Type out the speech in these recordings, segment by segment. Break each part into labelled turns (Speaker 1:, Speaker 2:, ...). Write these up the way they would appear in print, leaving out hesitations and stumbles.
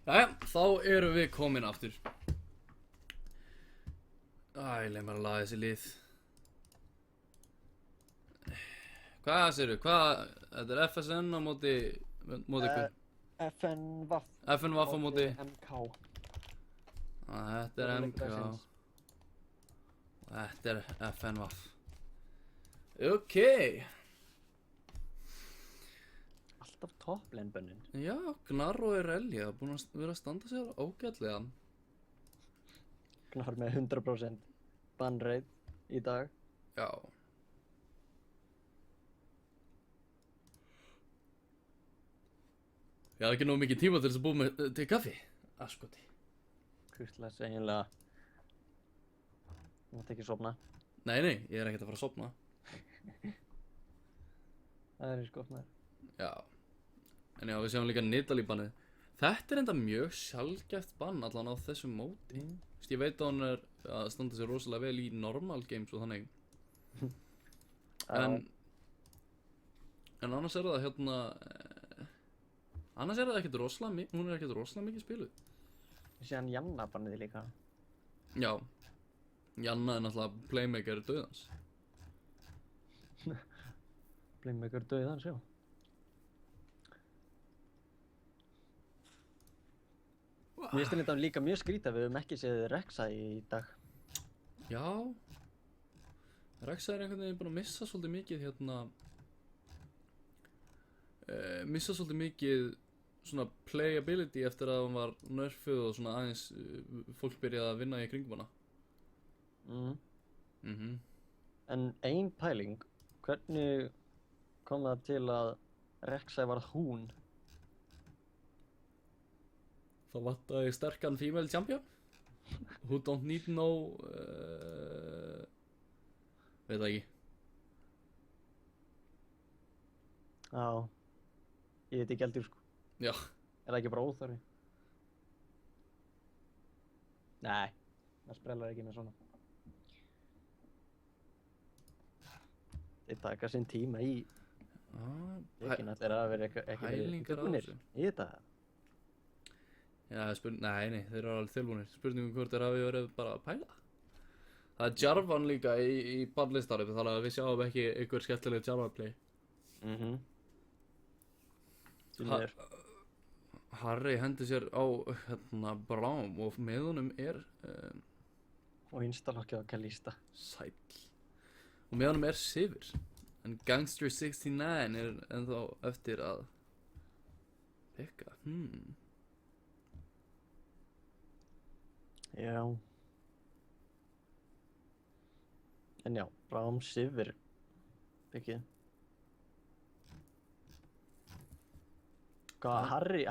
Speaker 1: Jæja, þá erum við komin aftur. Leið mér að laga þessi lið. Hvað sérðu? Þetta er FSN á móti hver?
Speaker 2: FNVAF.
Speaker 1: FNVAF á móti
Speaker 2: MK.
Speaker 1: Þetta er MK. Þetta er FNVAF. Ok.
Speaker 2: Alltaf topplane-bönnin.
Speaker 1: Já, Gnarr og Irelia búin að vera að standa sig ágætlega.
Speaker 2: Gnarr með 100% bannreit í dag.
Speaker 1: Já. Ég hafði ekki nógu mikið tíma til þess að búa með til kaffi. Askoti.
Speaker 2: Kurtlas eiginlega. Þú mátt ekki sofna.
Speaker 1: Nei, ég er ekkert að fara að sofna.
Speaker 2: Það er í skopnaður.
Speaker 1: Já. En já, við sjáum líka Nidalee-bannið. Þetta er enda mjög sjaldgæft bann allan á þessu móti. Ég veit að hún er að standa sér rosalega vel í normal games og þannig. En annars er það hérna... Annars er það ekkert rosalega mikið, hún er ekkert rosalega mikið spiluð.
Speaker 2: Síðan Janna bannið líka.
Speaker 1: Já. Janna er náttúrulega playmaker dauðans.
Speaker 2: Playmaker dauðans, já. Mér finnst þetta líka mjög skrítið að við höfum ekki séð Rek'Sai í dag.
Speaker 1: Já. Rek'Sai er einhvern veginn búin að missa svolítið mikið hérna... missa svolítið mikið svona playability eftir að hún var nerfuð og svona aðeins fólk byrjaði að vinna í kringum hana.
Speaker 2: En ein pæling, hvernig kom það til að Rek'Sai varð hún?
Speaker 1: Það vantaði sterkan female champion. Who don't need no... veit það ekki.
Speaker 2: Já. Ég veit ekki heldur, sko.
Speaker 1: Já.
Speaker 2: Er það ekki bara óþarfi? Nei, það sprellar ekki með svona. Þeir taka sinn tíma í leikin, allir að vera ekki
Speaker 1: Pælingar á
Speaker 2: tilbúnir
Speaker 1: þessu.
Speaker 2: í þetta.
Speaker 1: Já, nei, þeir eru alveg tilbúnir. Spurningum hvort þeir hafi verið bara að pæla. Það er Jarvan líka í bannlistanum, þannig að við sjáum ekki einhver skemmtileg Jarvan-play. Harry hendi sér á hérna Braum og með honum er
Speaker 2: Og instalokkið á Kalista.
Speaker 1: Sæll. Og með honum er Sivir. En Gangster69 er ennþá eftir að pikka.
Speaker 2: Já. En já, Braum Sivir byggið. Hvað, Harry,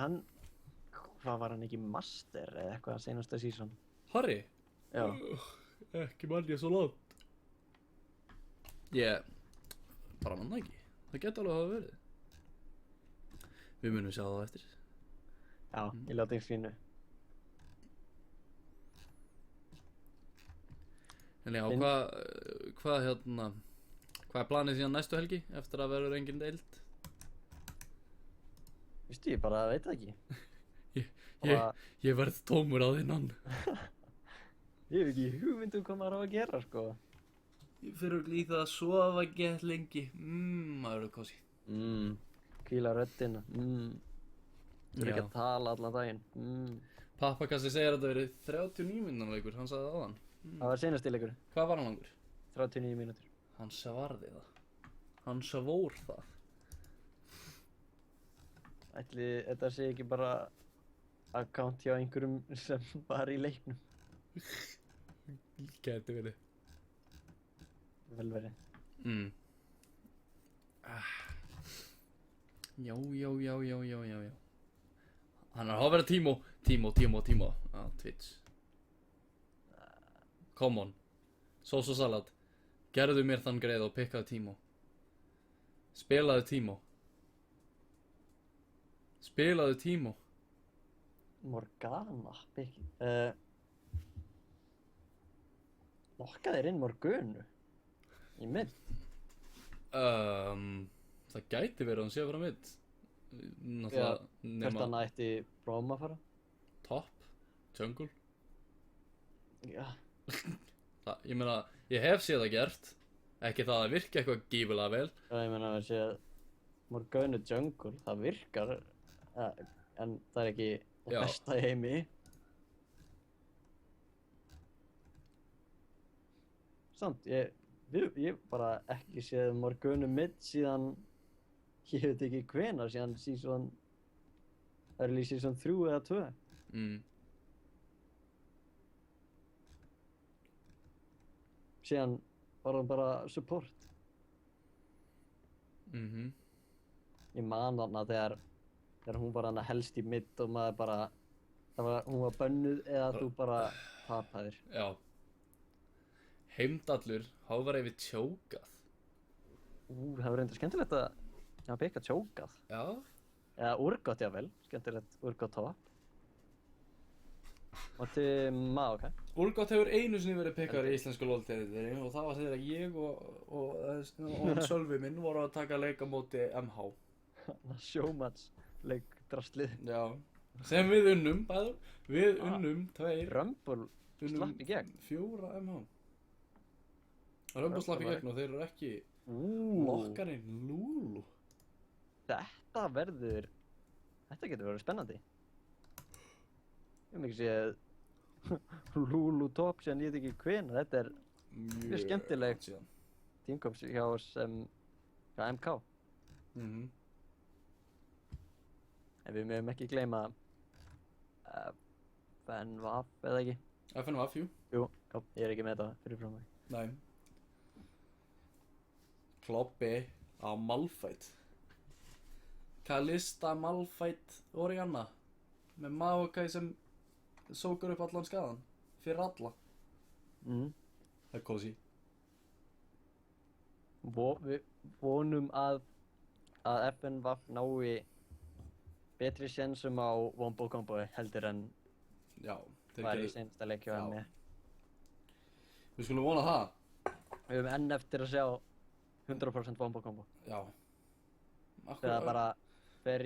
Speaker 2: hvað var hann ekki master eða eitthvað seinasta season?
Speaker 1: Harry?
Speaker 2: Já.
Speaker 1: Ekki mann ég svo langt. Bara mann ekki. Það geti alveg að hafa verið. Við munum sjá það eftir.
Speaker 2: Já, ég láti ekki fínu.
Speaker 1: En já, hvað er planið síðan næstu helgi eftir að verður engin deild?
Speaker 2: Vistu, ég bara veit það ekki.
Speaker 1: Ég verð tómur að innan.
Speaker 2: Ég hef ekki hugmynd hvað maður á að gera, sko.
Speaker 1: Ég fyrir í það að sofa gett lengi. Maður er kósi.
Speaker 2: Hvíla röddina. Þú er ekki að tala allan daginn.
Speaker 1: Pappakassi segir að þetta verið 39 mínútur leikur, hann sagði það áðan.
Speaker 2: Það var seinasti leikur.
Speaker 1: Hvað var hann langur?
Speaker 2: 39 mínútur.
Speaker 1: Hann svarði það. Hann svór það.
Speaker 2: Ætli þetta sé ekki bara account hjá einhverjum sem var í leiknum.
Speaker 1: Gæti verið.
Speaker 2: Vel verið.
Speaker 1: Já. Hann er að vera Tímo á Twitch. Come on. Sós og salat. Gerðu mér þann greið og pikkaðu Tímo. Spilaðu Tímo.
Speaker 2: Morgana, byggið. Lokkaði þér inn Morgunu? Í midd?
Speaker 1: Það gæti verið að hann sé að vera midd. Náttúrulega
Speaker 2: Hvert hann ætti Braum að fara?
Speaker 1: top, jungle.
Speaker 2: Já,
Speaker 1: Ég meina, ég hef séð það gert. Ekki það að virka eitthvað gífulega vel.
Speaker 2: ég meina að sé að Morgana Jungle, það virkar, en það er ekki það
Speaker 1: Já.
Speaker 2: besta í heimi. Samt, ég bara ekki séð Morgana mid síðan, ég veit ekki hvenær, síðan season, early season 3 eða 2. Síðan var hann bara support. Ég man þarna þegar hún var hana helst í mid og maður bara, hún var bönnuð eða þú bara tapaðir.
Speaker 1: Já. Heimdallur, hann var yfir tjókað.
Speaker 2: Það var reyndar skemmtilegt að beka tjókað.
Speaker 1: Já.
Speaker 2: Eða Urgot jável, skemmtilegt Urgot top. Og til Maokai.
Speaker 1: Urgot hefur einu sinni verið pikkar í íslensku LOL-deildinni og það var þegar ég og Sölvi minn voru að taka leik á móti MH.
Speaker 2: Sjómannsleik drastlið.
Speaker 1: Já. Sem við unnum, bæður. Við unnum 2.
Speaker 2: Rumble slapp í gegn.
Speaker 1: 4 MH. Rumble slapp í gegn og þeir eru ekki lokkarinn Lulu.
Speaker 2: Þetta getur verið spennandi. Ég hef ekki séð Lulu top síðan ég veit ekki hvenær. Þetta er mjög skemmtileg tímkoms hjá MK. En við mögum ekki gleyma FNVAF eða ekki?
Speaker 1: FNVAF, jú.
Speaker 2: Jú, ég er ekki með þetta fyrir frá mig.
Speaker 1: Nei. Klobbi á Malphite. Kalista, Malphite, Orianna. Með Maokai sem sókar upp allan skaðan. Fyrir alla. Það er cozy.
Speaker 2: Við vonum að FNVAF nái betri sénsum á Wombo Combo heldur en var í seinasta leik hjá henni.
Speaker 1: Við skulum vona það.
Speaker 2: Við höfum enn eftir að sjá 100% Wombo Combo.
Speaker 1: Já.
Speaker 2: Það bara fer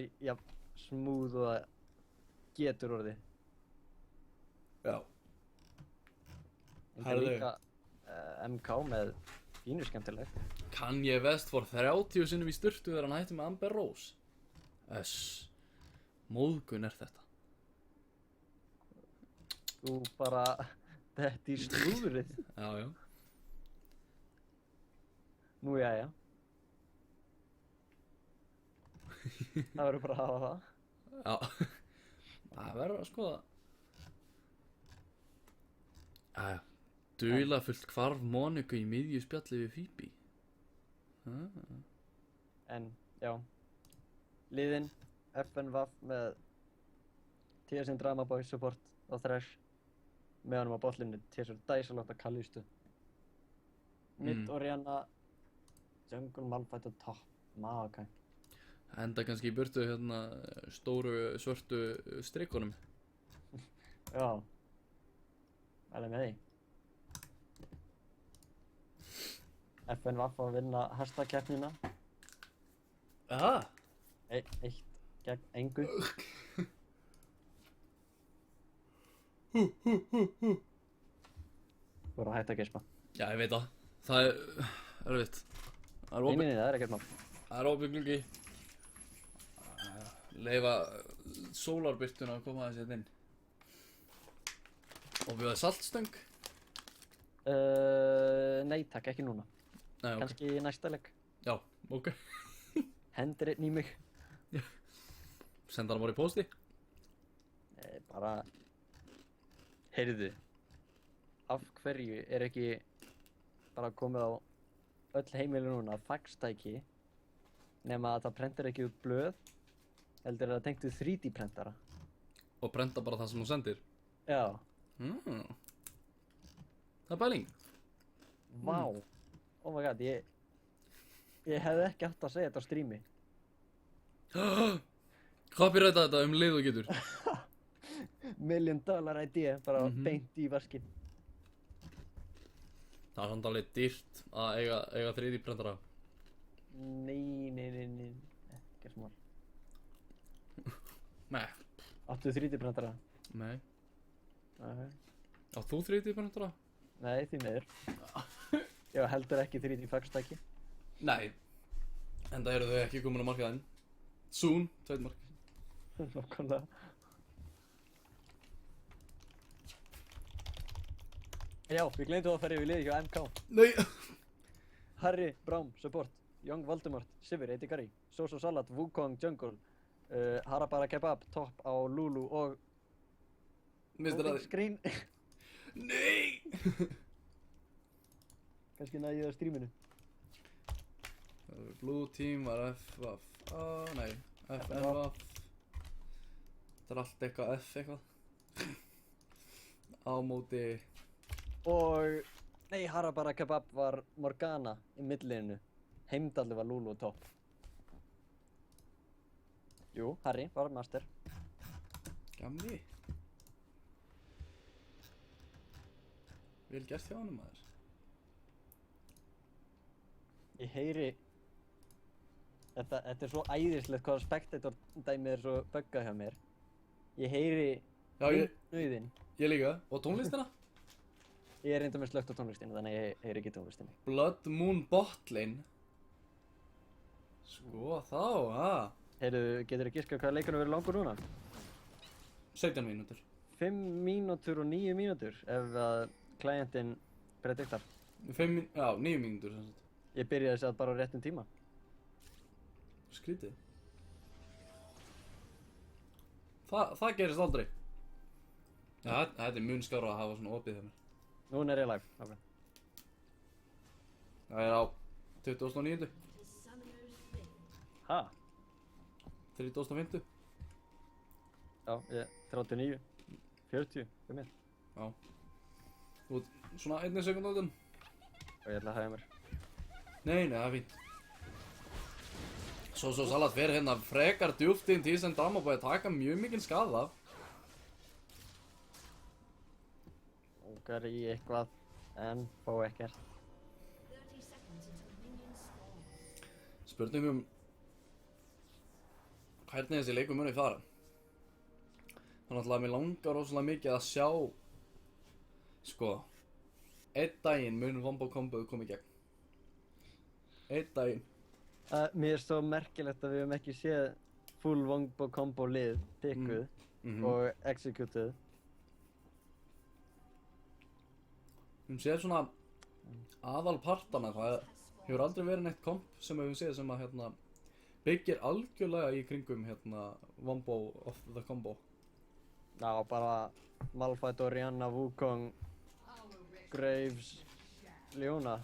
Speaker 2: smooth og það getur orðið.
Speaker 1: Já.
Speaker 2: En líka MK með fínu skemmtilegt.
Speaker 1: Kanye West fór 30 sinnum í sturtu þegar hann hætti með Amber Rose. Móðgun er þetta.
Speaker 2: Þú bara þetta í slúðrið.
Speaker 1: Já.
Speaker 2: Nú jæja. Það verður bara að hafa það.
Speaker 1: Já. Það verður að skoða. Jæja. Dularfullt hvarf Monika í miðju spjalli við Phoebe.
Speaker 2: En, já. Liðin, FNVAF með TSM Drama Boy support á Thresh. Með honum á botlinu TSM Dæsalótt á Kallistu. Mid Orianna, Jungle, Malphite og top Maokai.
Speaker 1: Enda kannski í burtu stóru svörtu strikunum.
Speaker 2: Já. Mæli með því. FNVAF að vinna hashtag-keppnina.
Speaker 1: Aha.
Speaker 2: 1 gegn engu. Þú voru að hætta að gespa.
Speaker 1: Já, ég veit það. Það er erfitt.
Speaker 2: Nei, það er ekkert mál.
Speaker 1: Það er opið gluggi. Leyfa sólarbirtuna að koma aðeins hérna inn. Og við hafa saltstöng.
Speaker 2: Nei takk, ekki núna.
Speaker 1: Nei, ok.
Speaker 2: Kannski í næsta leik.
Speaker 1: Já, ok.
Speaker 2: Hendir einn í mig.
Speaker 1: Senda hann bara í pósti.
Speaker 2: Bara heyrðu, af hverju er ekki bara komið á öll heimili núna faxtæki nema að það prentar ekki út blöð heldur að það tengt við 3D prentara.
Speaker 1: Og prenta bara það sem þú sendir.
Speaker 2: Já.
Speaker 1: Það er bæling.
Speaker 2: Vá. Oh my god, ég hefði ekki átt að segja þetta á streami.
Speaker 1: Copyrighta þetta leið og getur.
Speaker 2: $1 million idea, bara beint í vaskin.
Speaker 1: Það er samt alveg dýrt að eiga 3D prentara.
Speaker 2: Nei, ekkert smál.
Speaker 1: Nei.
Speaker 2: Áttu 3D prentara?
Speaker 1: Nei.
Speaker 2: Nei,
Speaker 1: Átt þú 3D prentara?
Speaker 2: nei, því miður. Ég á heldur ekki 3D faxtæki.
Speaker 1: Nei. Enda eru þau ekki komin á markaðinn. Soon, trademark.
Speaker 2: Nákvæmlega. Já, við glemdum að fara yfir liði hjá MK.
Speaker 1: Nei.
Speaker 2: Harry, Braum, Support, Young Voldemort, Sivir, Etikari, Soso Salat, Wukong, Jungle, Harabara Kebab, Top á Lulu og
Speaker 1: Mr.
Speaker 2: Loading
Speaker 1: Adi.
Speaker 2: Screen.
Speaker 1: Nei.
Speaker 2: Kannski næði ég það stríminu.
Speaker 1: Blue Team var FVF. Nei. FNVF. Það er allt eitthvað F eitthvað. Á móti.
Speaker 2: Og, nei, Harabara Kebab var Morgana í millinu. Heimdalli var Lulu og Top. Jú, Harry var master.
Speaker 1: Gamli. Vel gert hjá honum maður.
Speaker 2: Ég heyri Þetta er svo æðislegt hvaða spectator dæmið er svo buggað hjá mér. Ég heyri
Speaker 1: Já,
Speaker 2: nauðinn.
Speaker 1: ég líka. Og tónlistina?
Speaker 2: Ég er reynda með slögt á tónlistinni, þannig að ég heyri ekki tónlistinni.
Speaker 1: Blood Moon Botlane. Sko þá,
Speaker 2: Heyrðu, getur þú giskað hvað leikunum verið langur núna?
Speaker 1: 17 mínútur.
Speaker 2: 5 mínútur og 9 mínútur ef að klientinn prediktar.
Speaker 1: 9 mínútur sem sagt.
Speaker 2: Ég byrjaði þess að bara á réttum tíma.
Speaker 1: Skrítið. Það gerist aldrei. Já, þetta er mun skárra að hafa svona opið hjá mér.
Speaker 2: Núna er ég live. Okay.
Speaker 1: Það er á 2009.
Speaker 2: Ha?
Speaker 1: 3050.
Speaker 2: Já, ég 39, 40, fyrir mér.
Speaker 1: Já. Þú ert svona 1 sekund á þetta.
Speaker 2: Og ég ætla að hafa mér.
Speaker 1: Nei, það er fínt. Svo Salat fer hérna frekar djúpt inn til sem dama búið að taka mjög mikinn skada.
Speaker 2: Ógar í eitthvað, en fá ekkert.
Speaker 1: Spurningum hvernig þessi leikur muni fara. Þannig að mér langar rosalega mikið að sjá sko, einn daginn mun Wombo Combo koma í gegn. Einn daginn.
Speaker 2: Mér er svo merkilegt að við höfum ekki séð full Wombo Combo lið tikkuð og executed.
Speaker 1: Við séð svona aðalpartana, það hefur aldrei verið neitt komp sem við séð sem að hérna byggir algjörlega í kringum hérna Wombo of the Combo.
Speaker 2: Já, bara Malphite, Orianna, Wukong, Graves, Leona.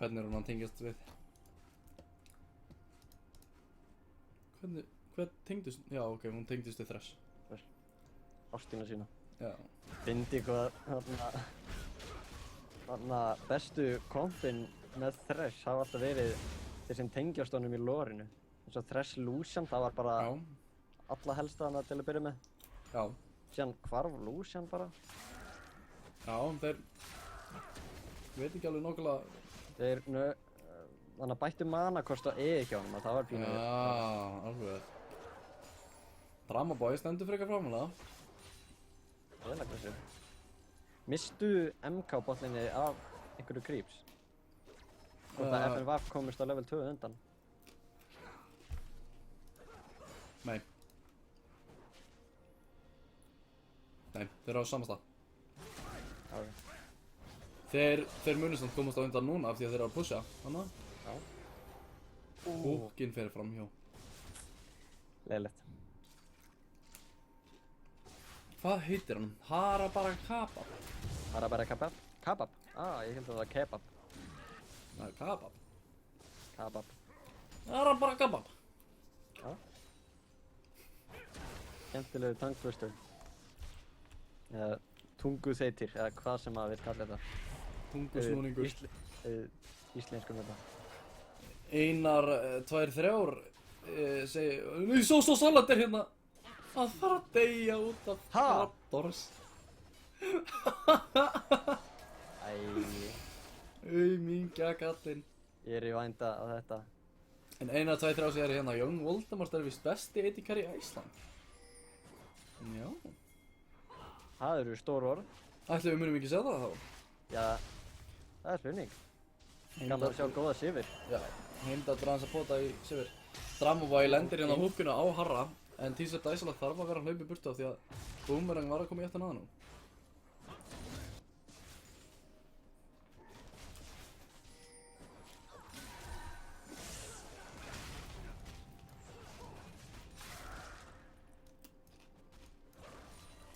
Speaker 1: Hvernig er hún að tengjast við? Hvern tengdist? Já, ok, hún tengdist við Thresh.
Speaker 2: Ástina sína.
Speaker 1: Já.
Speaker 2: Fyndi hvað þarna bestu kompin með Thresh hafa alltaf verið þeir sem tengjast honum í lorinu. Eins og Thresh Lucian, það var bara alla helsta hana til að byrja með.
Speaker 1: Já.
Speaker 2: Síðan hvarf Lucian bara.
Speaker 1: Já, þeir veit ekki alveg nokkulega.
Speaker 2: Þeir þannig að bættu manakost á hjá honum að það var pínu.
Speaker 1: Já, alveg. Drama Boy stendur frekar framanlega.
Speaker 2: Vel að hversu. Mistu MK botlinni af einhverju creeps? Hvort að FNVF komist á level 2 undan?
Speaker 1: Nei. Nei, þeir eru á sama stað.
Speaker 2: Okay.
Speaker 1: Þeir munist að komast á undan núna af því að þeir eru að pusha, hana.
Speaker 2: Já.
Speaker 1: Húkinn fer fram hjá.
Speaker 2: Leiðilegt.
Speaker 1: Hvað heitir hann? Harabara Kebab.
Speaker 2: Harabara Kebab? Kebab? Ég held að það var kebab.
Speaker 1: Það er Kebab.
Speaker 2: Kebab.
Speaker 1: Harabara Kebab.
Speaker 2: Já. Skemmtilegu tangfustur. Eða tunguþeytir, eða hvað sem maður vil kalla þetta.
Speaker 1: Tungusnúningur.
Speaker 2: Íslenskum þetta.
Speaker 1: Einar, 2, 3 segi, nei, svo Salat er hérna að fara að deyja út af Raptors. Mingja kallinn.
Speaker 2: Ég er í vænda á þetta.
Speaker 1: En Einar, 2, 3 segir hérna, Young Voldemort er vist besti Etikari í Ísland. Já.
Speaker 2: Það eru stór orð.
Speaker 1: Ætli við munum ekki sjá það þá?
Speaker 2: Já, það er spurning. Gaman að sjá góða sifir.
Speaker 1: Já, Heimdall drans að pota í Sivir. Dramoboy lendir hérna á húkuna á Harra, en Teaser Dæsalat þarf að vera að hlaupa í burtu af því að Boomerang var að koma í eftir hann.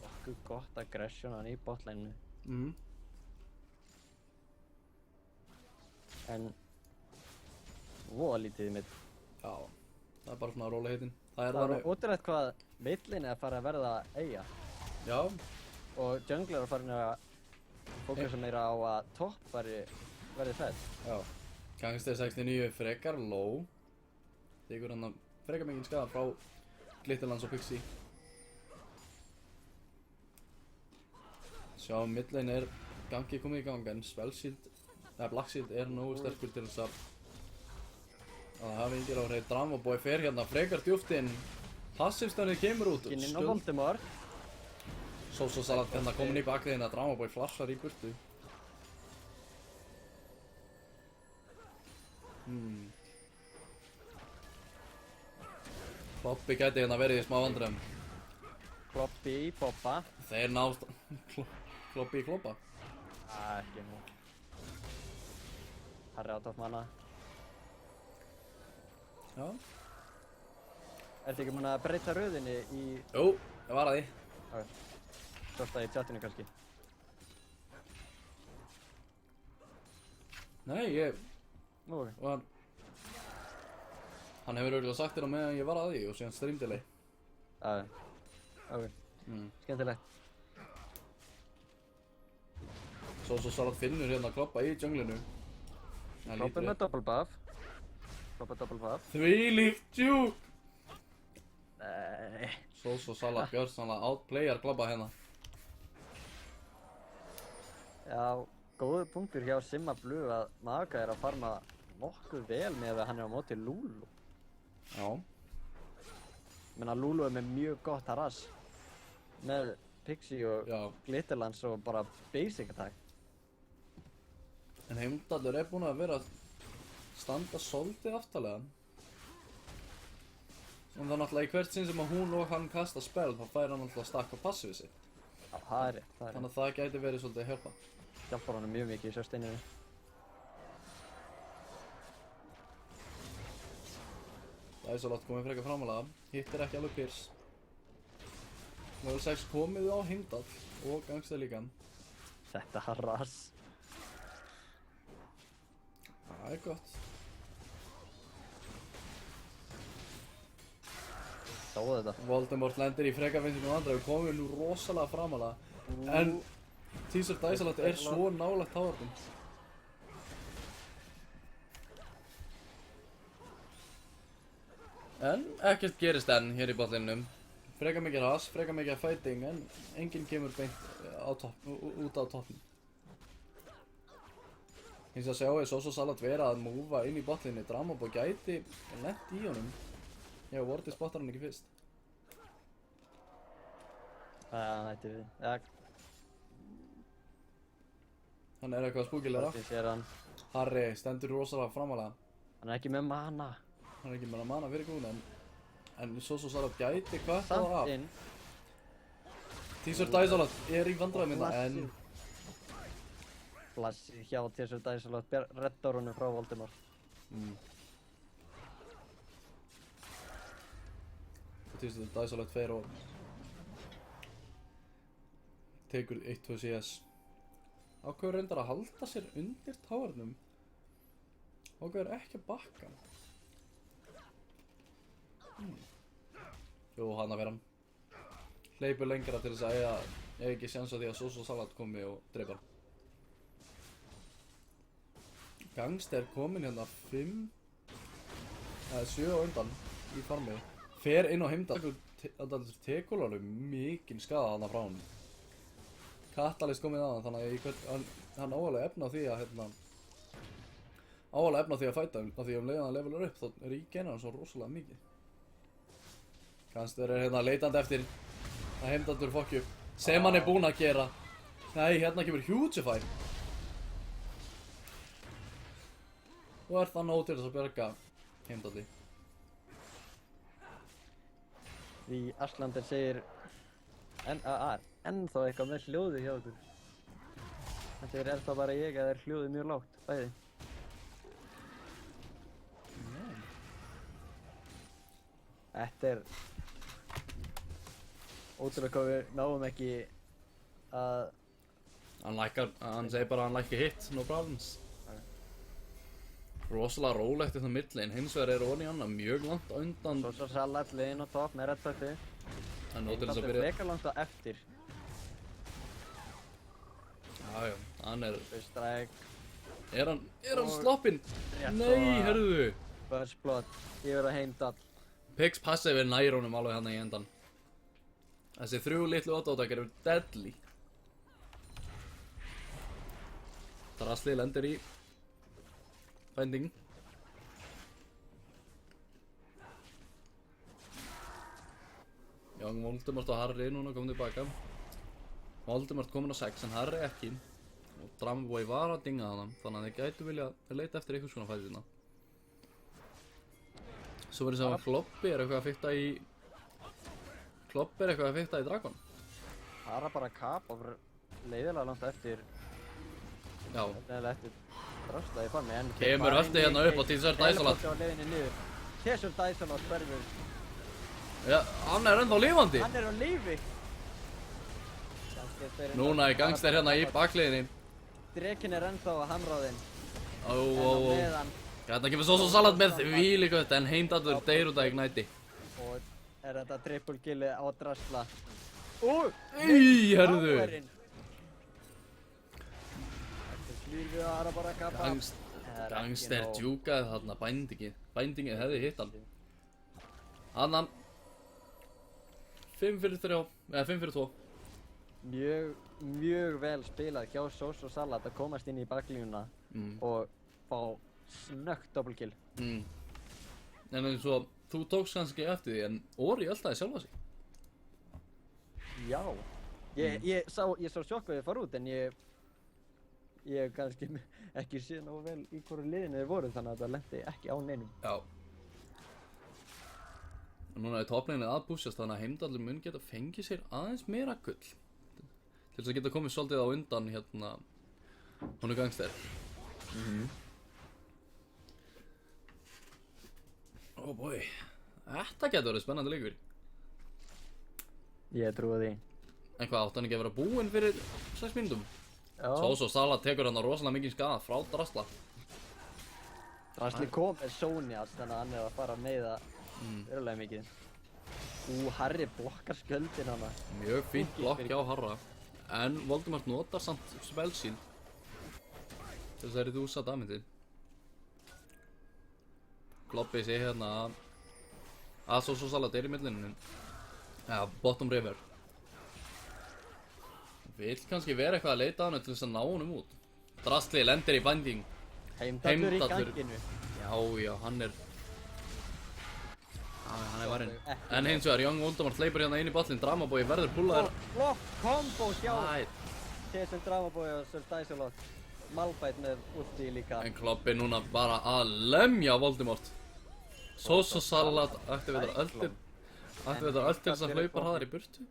Speaker 2: Okkur gott aggression hann í botlænu. En voða lítið í mitt.
Speaker 1: Já, það er bara svona rólegheitin. Það er
Speaker 2: Það
Speaker 1: þannig.
Speaker 2: er ótrúlegt hvað villin er að fara að verða eiga.
Speaker 1: Já,
Speaker 2: Og jungler er farin að fókusa meira á að topp verði fett.
Speaker 1: já. Gangster 69 frekar low. Tekur hann að frekar mikinn skada frá Glitterlands og Pixie. Sjá, midlane er gangi komið í gang en Spellshield, eða Blackshield er nógu sterkur til þess að það hafi yngir áhrif. Dramoboy fer hérna frekar djúpt inn. Passivstönið kemur út.
Speaker 2: Inn á Voldemort.
Speaker 1: Soso Salat hérna komin í bakliðina. Dramoboy flashar í burtu. Kloppi gæti hérna verið í smá vandræðum.
Speaker 2: Kloppi í Bobba.
Speaker 1: Þeir nást Kloppi í Kloppa.
Speaker 2: Ekki nú. Harri á toppmanna.
Speaker 1: Já.
Speaker 2: Ertu ekki múin að breyta röðinni í...
Speaker 1: Jú, ég var að því.
Speaker 2: Ok. Stórt það í chatinu kannski.
Speaker 1: Nei, ég...
Speaker 2: Nú, ok.
Speaker 1: Og hann hefur örugglega sagt þér á meðan ég var að því og síðan streamdelay.
Speaker 2: Ok. Skemmtilegt.
Speaker 1: Soso Salat finnur hérna Kloppa í junglinu.
Speaker 2: Kloppi með double buff. Kloppa double buff.
Speaker 1: Þvílíkt djúk!
Speaker 2: Nei.
Speaker 1: Soso Salat gjörsamlega outplayar Kloppa hérna.
Speaker 2: Já, góður punktur hjá Simma Blue að Maga er að farma nokkuð vel með að hann er á móti Lulu.
Speaker 1: Já.
Speaker 2: Menna Lulu er með mjög gott harass. Með Pixie og
Speaker 1: Já.
Speaker 2: Glitterlands og bara basic attack.
Speaker 1: En Heimdallur er búinn að vera að standa svolítið aftarlega. En það er náttúrulega í hvert sinn sem að hún og hann kasta spell þá fær hann náttúrulega stakka passivið sitt.
Speaker 2: Já, það er rétt, það er rétt.
Speaker 1: Þannig að það gæti verið svolítið að hjálpa.
Speaker 2: Hjálpar honum mjög mikið í sérsteininu.
Speaker 1: Dæsalat komið frekar framalega, hittir ekki alveg Pierce. Level 6 komið á Heimdall og Gangster líka.
Speaker 2: Þetta harass.
Speaker 1: Það er gott.
Speaker 2: Sáu þetta.
Speaker 1: Voldemort lendir í frekar vinsingum vandræðu, komið nú rosalega framalega. En Teaser Dæsalat er svo nálægt távartum. En ekkert gerist enn hér í botlinum. Frekar mikið hrass, frekar mikið fighting, en enginn kemur beint á út á toppnum. Hins að sjáu Soso Salat vera að múfa inn í botlinni. Dramoboy gæti lent í honum. Já, Vorti spottar hann ekki fyrst.
Speaker 2: Það ætti við. Ja,
Speaker 1: Hann er eitthvað spúkilega.
Speaker 2: Vorti sér hann.
Speaker 1: Harry stendur rosalega framalega.
Speaker 2: Hann er ekki með mana.
Speaker 1: Hann er ekki með að mana fyrir góðuna, en Soso Salat gæti hvað það
Speaker 2: Samt
Speaker 1: af.
Speaker 2: inn.
Speaker 1: Teaser Dæsalat er í vandræðum en
Speaker 2: Flassi hjá Teaser Dæsalat reddar honum frá Voldemort.
Speaker 1: Teaser Dæsalat fer og tekur 1-2 CS. Ákveður reyndar að halda sér undir táarnum. Ákveður ekki að bakka. Jú, hann að vera hann. Hleypur lengra til þess að eiga ekki sjans á því að Soso Salat komi og drepa hann. Gangster komin hérna 5 eða 7 á undan í farmi. Fer inn á Heimdall. Það tekur alveg mikinn skaða þarna frá hann. Catalyst komið að hann, þannig að hann áalega efna á því að fæta af því að leiðan hann levelar upp þá ríkir hann svo rosalega mikið. Gangster er hérna leitandi eftir að Heimdallur fokki upp. Sem hann er búinn að gera. Nei, hérna kemur Hugify. Og er það nóg til þess að bjarga Heimdalli.
Speaker 2: Því Aslander segir ennþá eitthvað með hljóði hjá okkur. Hann segir, er það bara ég eða er hljóðið mjög lágt, bæði? Þetta er ótrúlega hvað við náum ekki að...
Speaker 1: Hann segir bara að hann lækki hitt, no problems. Rosalega rólegt þetta milli, en hins vegar er Oni Anna mjög langt á undan.
Speaker 2: Svo Salat liðinn á topp með reddfætti.
Speaker 1: Það er nóg til þess að
Speaker 2: Það er
Speaker 1: byrja.
Speaker 2: frekar langt á eftir.
Speaker 1: Já, hann er...
Speaker 2: Strike.
Speaker 1: Er hann sloppinn?
Speaker 2: Rétt
Speaker 1: Nei,
Speaker 2: og-
Speaker 1: herðu.
Speaker 2: Buzzblot yfir að Heimdall.
Speaker 1: Pix passið við nær honum alveg hann í endan. Þessi 3 litlu autoattackar eru deadly. Drasli lendir í binding. Young Voldemort og Harry núna komið tilbaka. Voldemort kominn á 6 en Harry ekki. Og Dramaboy var að dinga hana, þannig að þeir gætu vilja leita eftir einhvers konar fæti þarna. Svo verður það að Kloppi er eitthvað að fikta í Dragon.
Speaker 2: Það er bara kap og leiðilega langt eftir.
Speaker 1: Já.
Speaker 2: Leiðilega eftir drasla í formi. En
Speaker 1: Kemur höftið hérna upp á T-shirt Dæsalat.
Speaker 2: Teleporti á leiðinni niður. T-shirt Dæsalat hverfur.
Speaker 1: Já, hann er ennþá lifandi.
Speaker 2: Hann er á lífi.
Speaker 1: Núna er gangster hérna í bakliðinni.
Speaker 2: Drekinn er ennþá að hamra á þeim.
Speaker 1: Ó.
Speaker 2: Meðan
Speaker 1: Hérna kemur svo Salat með vílíkött en Heimdallur deyr út af Ignite.
Speaker 2: og er þetta triple killi á drasla.
Speaker 1: Herðu.
Speaker 2: Powerinn. Þetta slýr við að það bara að kapa.
Speaker 1: Gangster djúkaði þarna bændingið hefði hitt hann. Annan 5 fyrir 3, eða 5 fyrir 2.
Speaker 2: Mjög vel spilað hjá Sós og Salat að komast inn í baklínuna og fá snöggt double kill.
Speaker 1: En eins og þú tókst kannski eftir því en Ori eldaði sjálfa sig.
Speaker 2: Já. Ég sá sjokkveðið fara út en ég kannski ekki séð nógu vel í hverju liðinu þið voru þannig að það lenti ekki á neinum.
Speaker 1: Já. Og núna er topplinnið að púsjast þannig að Heimdallur mun geta fengið sér aðeins meira gull. Til þess að geta komið svolítið á undan hérna honum Gangster. Oh boy. Þetta getur verið spennandi leikur.
Speaker 2: Ég trúi því.
Speaker 1: En hvað átti hann ekki að vera búinn fyrir 6 mínútum?
Speaker 2: Já.
Speaker 1: Svo Salat tekur hann rosalega mikið skada frá Drasla.
Speaker 2: Drasli kom með Sónias þannig að hann er að fara að meiða verulega mikið. Harry blokkar skjöldin hana.
Speaker 1: Mjög fínt blokk hjá Harra. En Voldemort notar samt spellshield til þess að redusa damageið. Kloppi sig hérna að Svo Salat er í millinu. Ja, bottom river. Vill kannski vera eitthvað að leita á hann til þess að ná honum út. Drasli lendir í binding.
Speaker 2: Heimdallur í ganginu.
Speaker 1: Já, hann er varinn. En hins vegar, Young Voldemort hleypur hérna inn í botlinn. Dramaboy verður pullaður.
Speaker 2: Flott kombo hjá
Speaker 1: Æ.
Speaker 2: T-sem Dramaboy og Sir Daisalot. Malphite með ulti líka.
Speaker 1: En Kloppi núna bara að lemja Voldemort. Svo Salat aktivetar öll til þess að hlaupa hraðar í burtu.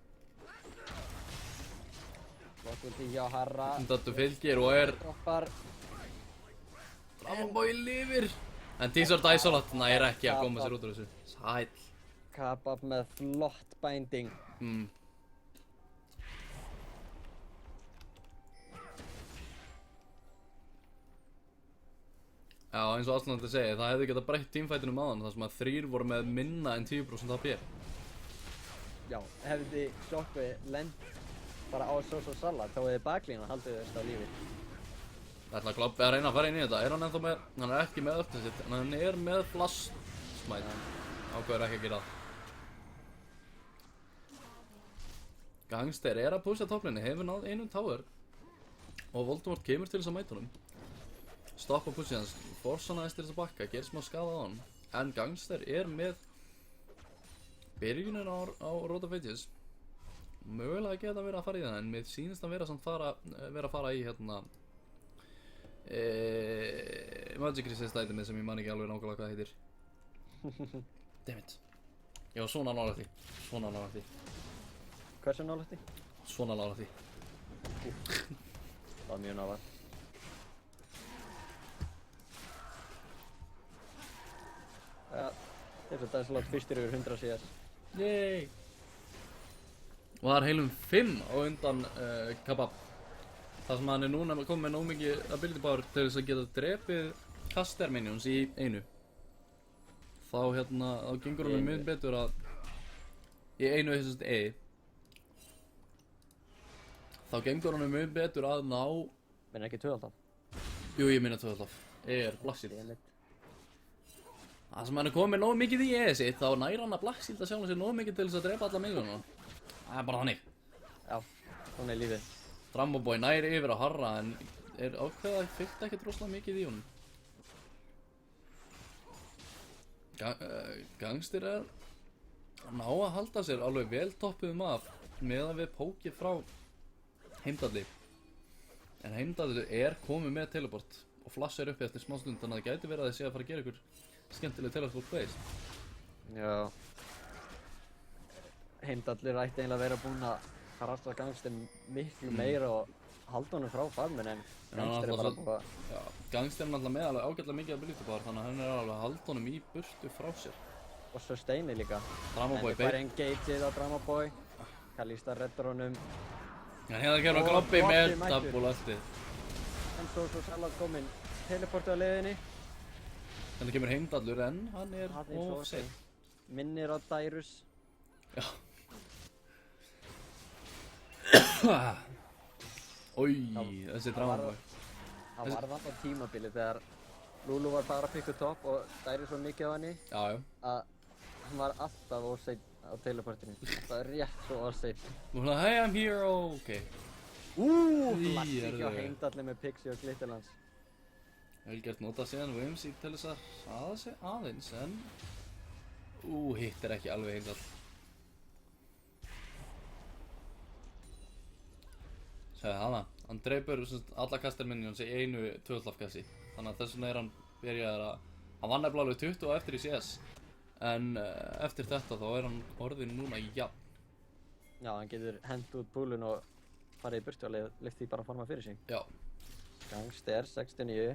Speaker 2: Flott ulti hjá Harra.
Speaker 1: Þetta fylgir og er
Speaker 2: Droppar.
Speaker 1: Dramaboy lifir. En T-shirt Daisalat nær ekki að koma sér út úr þessu. Sæll.
Speaker 2: Kapap með flott binding.
Speaker 1: Já, eins og Aslander segi, það hefði getað breytt teamfightinu áðan þar sem að 3 voru með minna en 10% AP.
Speaker 2: Já, hefði Sjokvi lent bara á Sós og Salat þá hefði baklínan haldið þess á lífi.
Speaker 1: Það ætla Kloppi að reyna að fara inn í þetta. Er hann ennþá með, hann er ekki með öllum sitt, en hann er með blast smite. Ákveður ekki að gera það. Gangster er að pusha topplinni, hefur náð einum tower. Og Voldemort kemur til þess að mæta honum. Stoppa pushið hans, forsa hann aðeins til þess að bakka, gerir smá skada á hann. En Gangster er með byrjunin á Road of Ages. mögulega geta verið að fara í það, en mér sýnist að vera að fara í hérna Magic Resist itemið sem ég man ekki alveg nákvæmlega hvað heitir. Dammit. Ég var svona nálægt því. Svona nálægt því.
Speaker 2: Hversu nálægt því?
Speaker 1: Svona nálægt því.
Speaker 2: Það var mjög nálægt. Ja, þessu Dæsalot fyrstur yfir 100 CS.
Speaker 1: Yey! Var heilum 5 á undan Kabab. Það sem hann er núna komið með nóg mikið ability power til þess að geta drepið caster minions í einu. Þá gengur honum mjög betur að í einu þá gengur honum mjög betur að ná
Speaker 2: Menn ekki tvöfaldaf?
Speaker 1: Jú, ég minna tvöfaldaf. Er Black Shield. Það sem hann er komið nóg mikið í sitt, þá næra hann að Black Shield að sjálfa sér nóg mikið til þess að drepa alla minionuna. Það er bara þannig.
Speaker 2: Já, svona er lífið.
Speaker 1: Dramoboy næri yfir að harra en er ákveðið að fylgta ekkert rosalega mikið í honum. Gangster er að ná að halda sér alveg vel toppuðum af meðan við pókið frá Heimdalli. En Heimdalli er komið með teleport og flashar upp eftir smá stund, þannig að það gæti verið að þið sé að fara að gera ykkur skemmtileg teleport plays.
Speaker 2: Já. Heimdallir ætti eiginlega að vera búinn að harasta Gangster miklu meira og halda honum frá farminn en Gangster er bara búinn að...
Speaker 1: Já, Gangster er náttúrulega með alveg ágætlega mikið að ability power, þannig að hann er alveg að halda honum í burtu frá sér.
Speaker 2: Og sustainið líka.
Speaker 1: Dramoboy
Speaker 2: En þið fær engageið á Dramoboy. Kalista reddar honum.
Speaker 1: Já, hérna kemur hann Globby með double ultið.
Speaker 2: En svo Salat kominn teleportið á leiðinni.
Speaker 1: Hérna kemur Heimdallur en hann er of sein.
Speaker 2: Minnir á Dyrus.
Speaker 1: Já. Ói, þessi Dramoboy.
Speaker 2: Það var það á tímabili þegar Lulu var bara að pikka topp og Dyrus var mikið á henni.
Speaker 1: Já, já.
Speaker 2: Að hann var alltaf of-sein á teleportinu. Það er rétt svo of-sein.
Speaker 1: Nú svona, hey, I'm here, okay.
Speaker 2: Flassi ekki á Heimdalli með Pixie og Glitterlands.
Speaker 1: Vel gert nota síðan Whimsy til þess að hraða sig aðeins, en... hitt er ekki alveg Heimdall. Segði hana, hann dreipur alla caster minions í einu tvöðlafkassi. Þannig að þess vegna er hann byrjaður að... Hann vann nefnilega alveg 20 á eftir í CS. En eftir þetta þá er hann orðinn núna jafn.
Speaker 2: Já, hann getur hent út púlun og farið í burtu og leitt því bara að forma fyrir sig.
Speaker 1: Já.
Speaker 2: Gangster 69.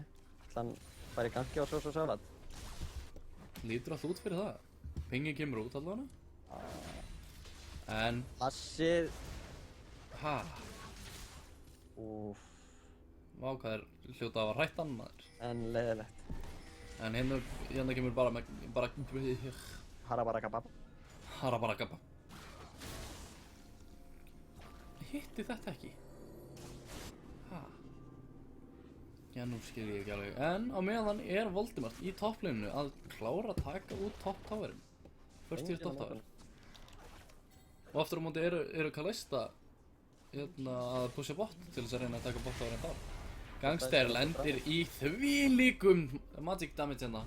Speaker 2: Hann farið í gangi á Svo Salat.
Speaker 1: Lítur allt út fyrir það. Pingi kemur út allavega. En...
Speaker 2: Passið.
Speaker 1: Ha?
Speaker 2: Úff.
Speaker 1: Vá, hvað er hljóta að hafa hrætt hann maður.
Speaker 2: En leiðilegt.
Speaker 1: En hérna kemur bara
Speaker 2: Harabarakabab.
Speaker 1: Harabarakabab. Hitti þetta ekki? Ha? Já, nú skil ég ekki alveg. En á meðan er Voldemort í topplinu að klára að taka út top towerinn. First year top tower. Og aftur á móti eru Kalista að pusha bot til þess að reyna að taka bot towerinn þar. Gangster lendir í þvílíkum magic damage hérna.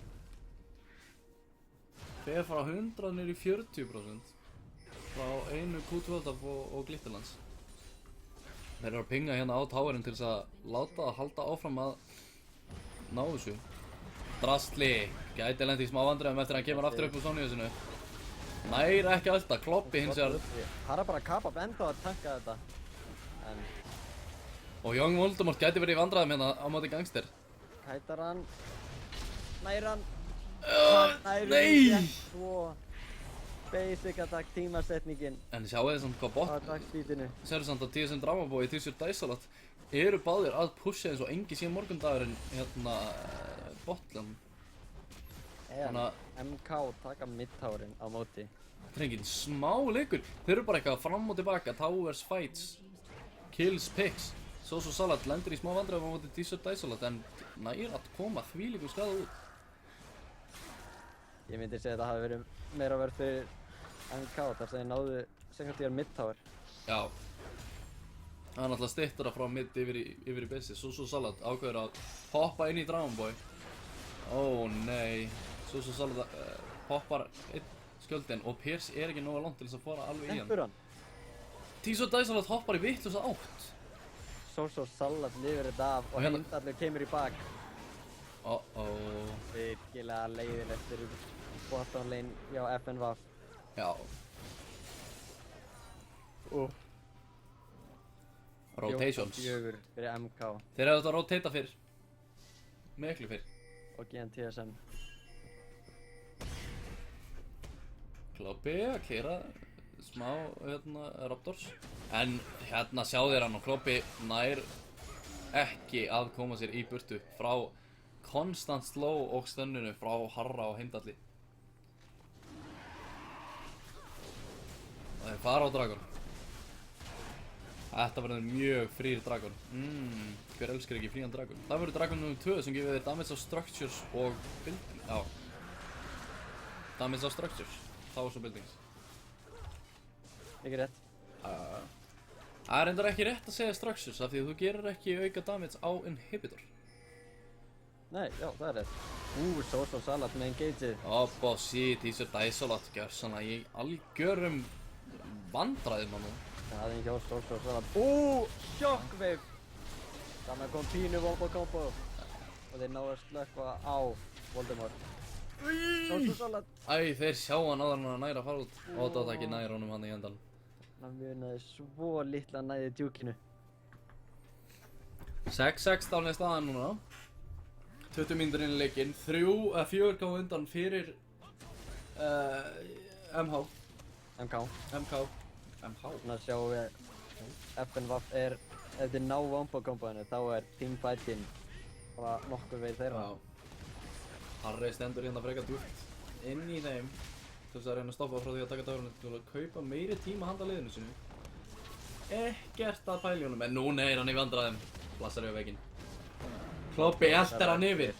Speaker 1: Fer frá 100 niður í 40% frá einu Q12 og Glitterlands. Þeir eru að pinga hérna á towerinn til þess að láta það halda áfram að ná þessu. Drastli gæti lendi í smá vandræðum eftir að hann kemur aftur upp úr Sonju sinu. Nær ekki alltaf, Kloppi hins vegar.
Speaker 2: Harabarakabab enda að tanka þetta. En
Speaker 1: og Young Voldemort gæti verið í vandræðum hérna á móti Gangster.
Speaker 2: Kætar hann. Nær hann.
Speaker 1: Nei!
Speaker 2: Svo basic attack tímasetningin
Speaker 1: En sjáu þið samt hvað
Speaker 2: á attack-speedinu.
Speaker 1: Sérðu samt að TSM Dramoboy og TSM Dæsalot eru báðir að pusha eins og engi síðan morgundagurinn hérna botlan.
Speaker 2: Eða MK taka mid-towerinn á móti.
Speaker 1: Þetta er enginn smá leikur. Þeir eru bara eitthvað fram og tilbaka, towers, fights, kills, picks. Svo Salat lendir í smá vandræðum á móti TSM Dæsalot en nær að koma þvílíkum skada út.
Speaker 2: Ég myndi segja að það hafi verið meira verð fyrir MK þar sem þeir náðu 60 mid-tower.
Speaker 1: Já. Það er náttúrulega styttara frá mid yfir í base. Svo Salat ákveður að hoppa inn í Dragonboy. Ó nei. Svo Salat hoppar einn skjöldin og Pierce er ekki nógu langt til þess að fara alveg í hann.
Speaker 2: Tempur hann?
Speaker 1: Tíso Dæsalot hoppar í vitlausa átt.
Speaker 2: Svo Salat lifir þetta af og
Speaker 1: hérna-
Speaker 2: Heimdallur kemur í bak. Virkilega leiðilegt fyrir bottom lane hjá FNVAF.
Speaker 1: Já. Rotations.
Speaker 2: 4 fyrir MK
Speaker 1: Þeir hefðu þetta að rotata fyrr. Miklu fyrr.
Speaker 2: og GNTSM.
Speaker 1: Kloppi að klíra smá Raptors. En hérna sjá þér hann og Kloppi nær ekki að koma sér í burtu frá konstant slow og stönnunu frá Harra og Heimdalli. Og þeir fara á Dragon. Þetta verður mjög frýr Dragon. Hver elskar ekki frían Dragon? Það verður Dragon nr. 2 sem gefur þér damage á structures og buildings. Já. Damage á structures. Þá svo buildings.
Speaker 2: Ekki rétt.
Speaker 1: Það er reyndar ekki rétt að segja structures af því að þú gerir ekki auka damage á inhibitor.
Speaker 2: Nei, já, það er rétt. Svo Salat með engageið.
Speaker 1: Oppa, shit, Tíso Dæsalot gjör svona í algjörum vandræðum hann nú.
Speaker 2: Það er hjá Svo Salat. Shockwave! Þannig kom pínu Wombo Combo. Og þeir náðu að slökkva á Voldemort. Svo Salat.
Speaker 1: Æ, þeir sjá hann áður en hann næra að fara út. Og þetta var ekki nær honum hann í endan.
Speaker 2: Hann munaði svo litla næði djúkinu.
Speaker 1: 6-6 dálnið staðan núna. 20 mínútur inn í leikinn. 4 gáðu undan fyrir MH.
Speaker 2: MK.
Speaker 1: MH.
Speaker 2: Þannig að sjáum við FNVAF ef þið ná Wombo Comboinu þá er teamfightinn bara nokkur veið þeirra.
Speaker 1: Harri stendur hérna frekar djúpt inn í þeim til þess að reyna að stoppa frá því að taka dagurinn til að kaupa meiri tíma handa liðinu sinu. Ekkert að pæla í honum, en núna er hann í vandræðum. Blassar yfir veginn. Kloppi eltir hann yfir.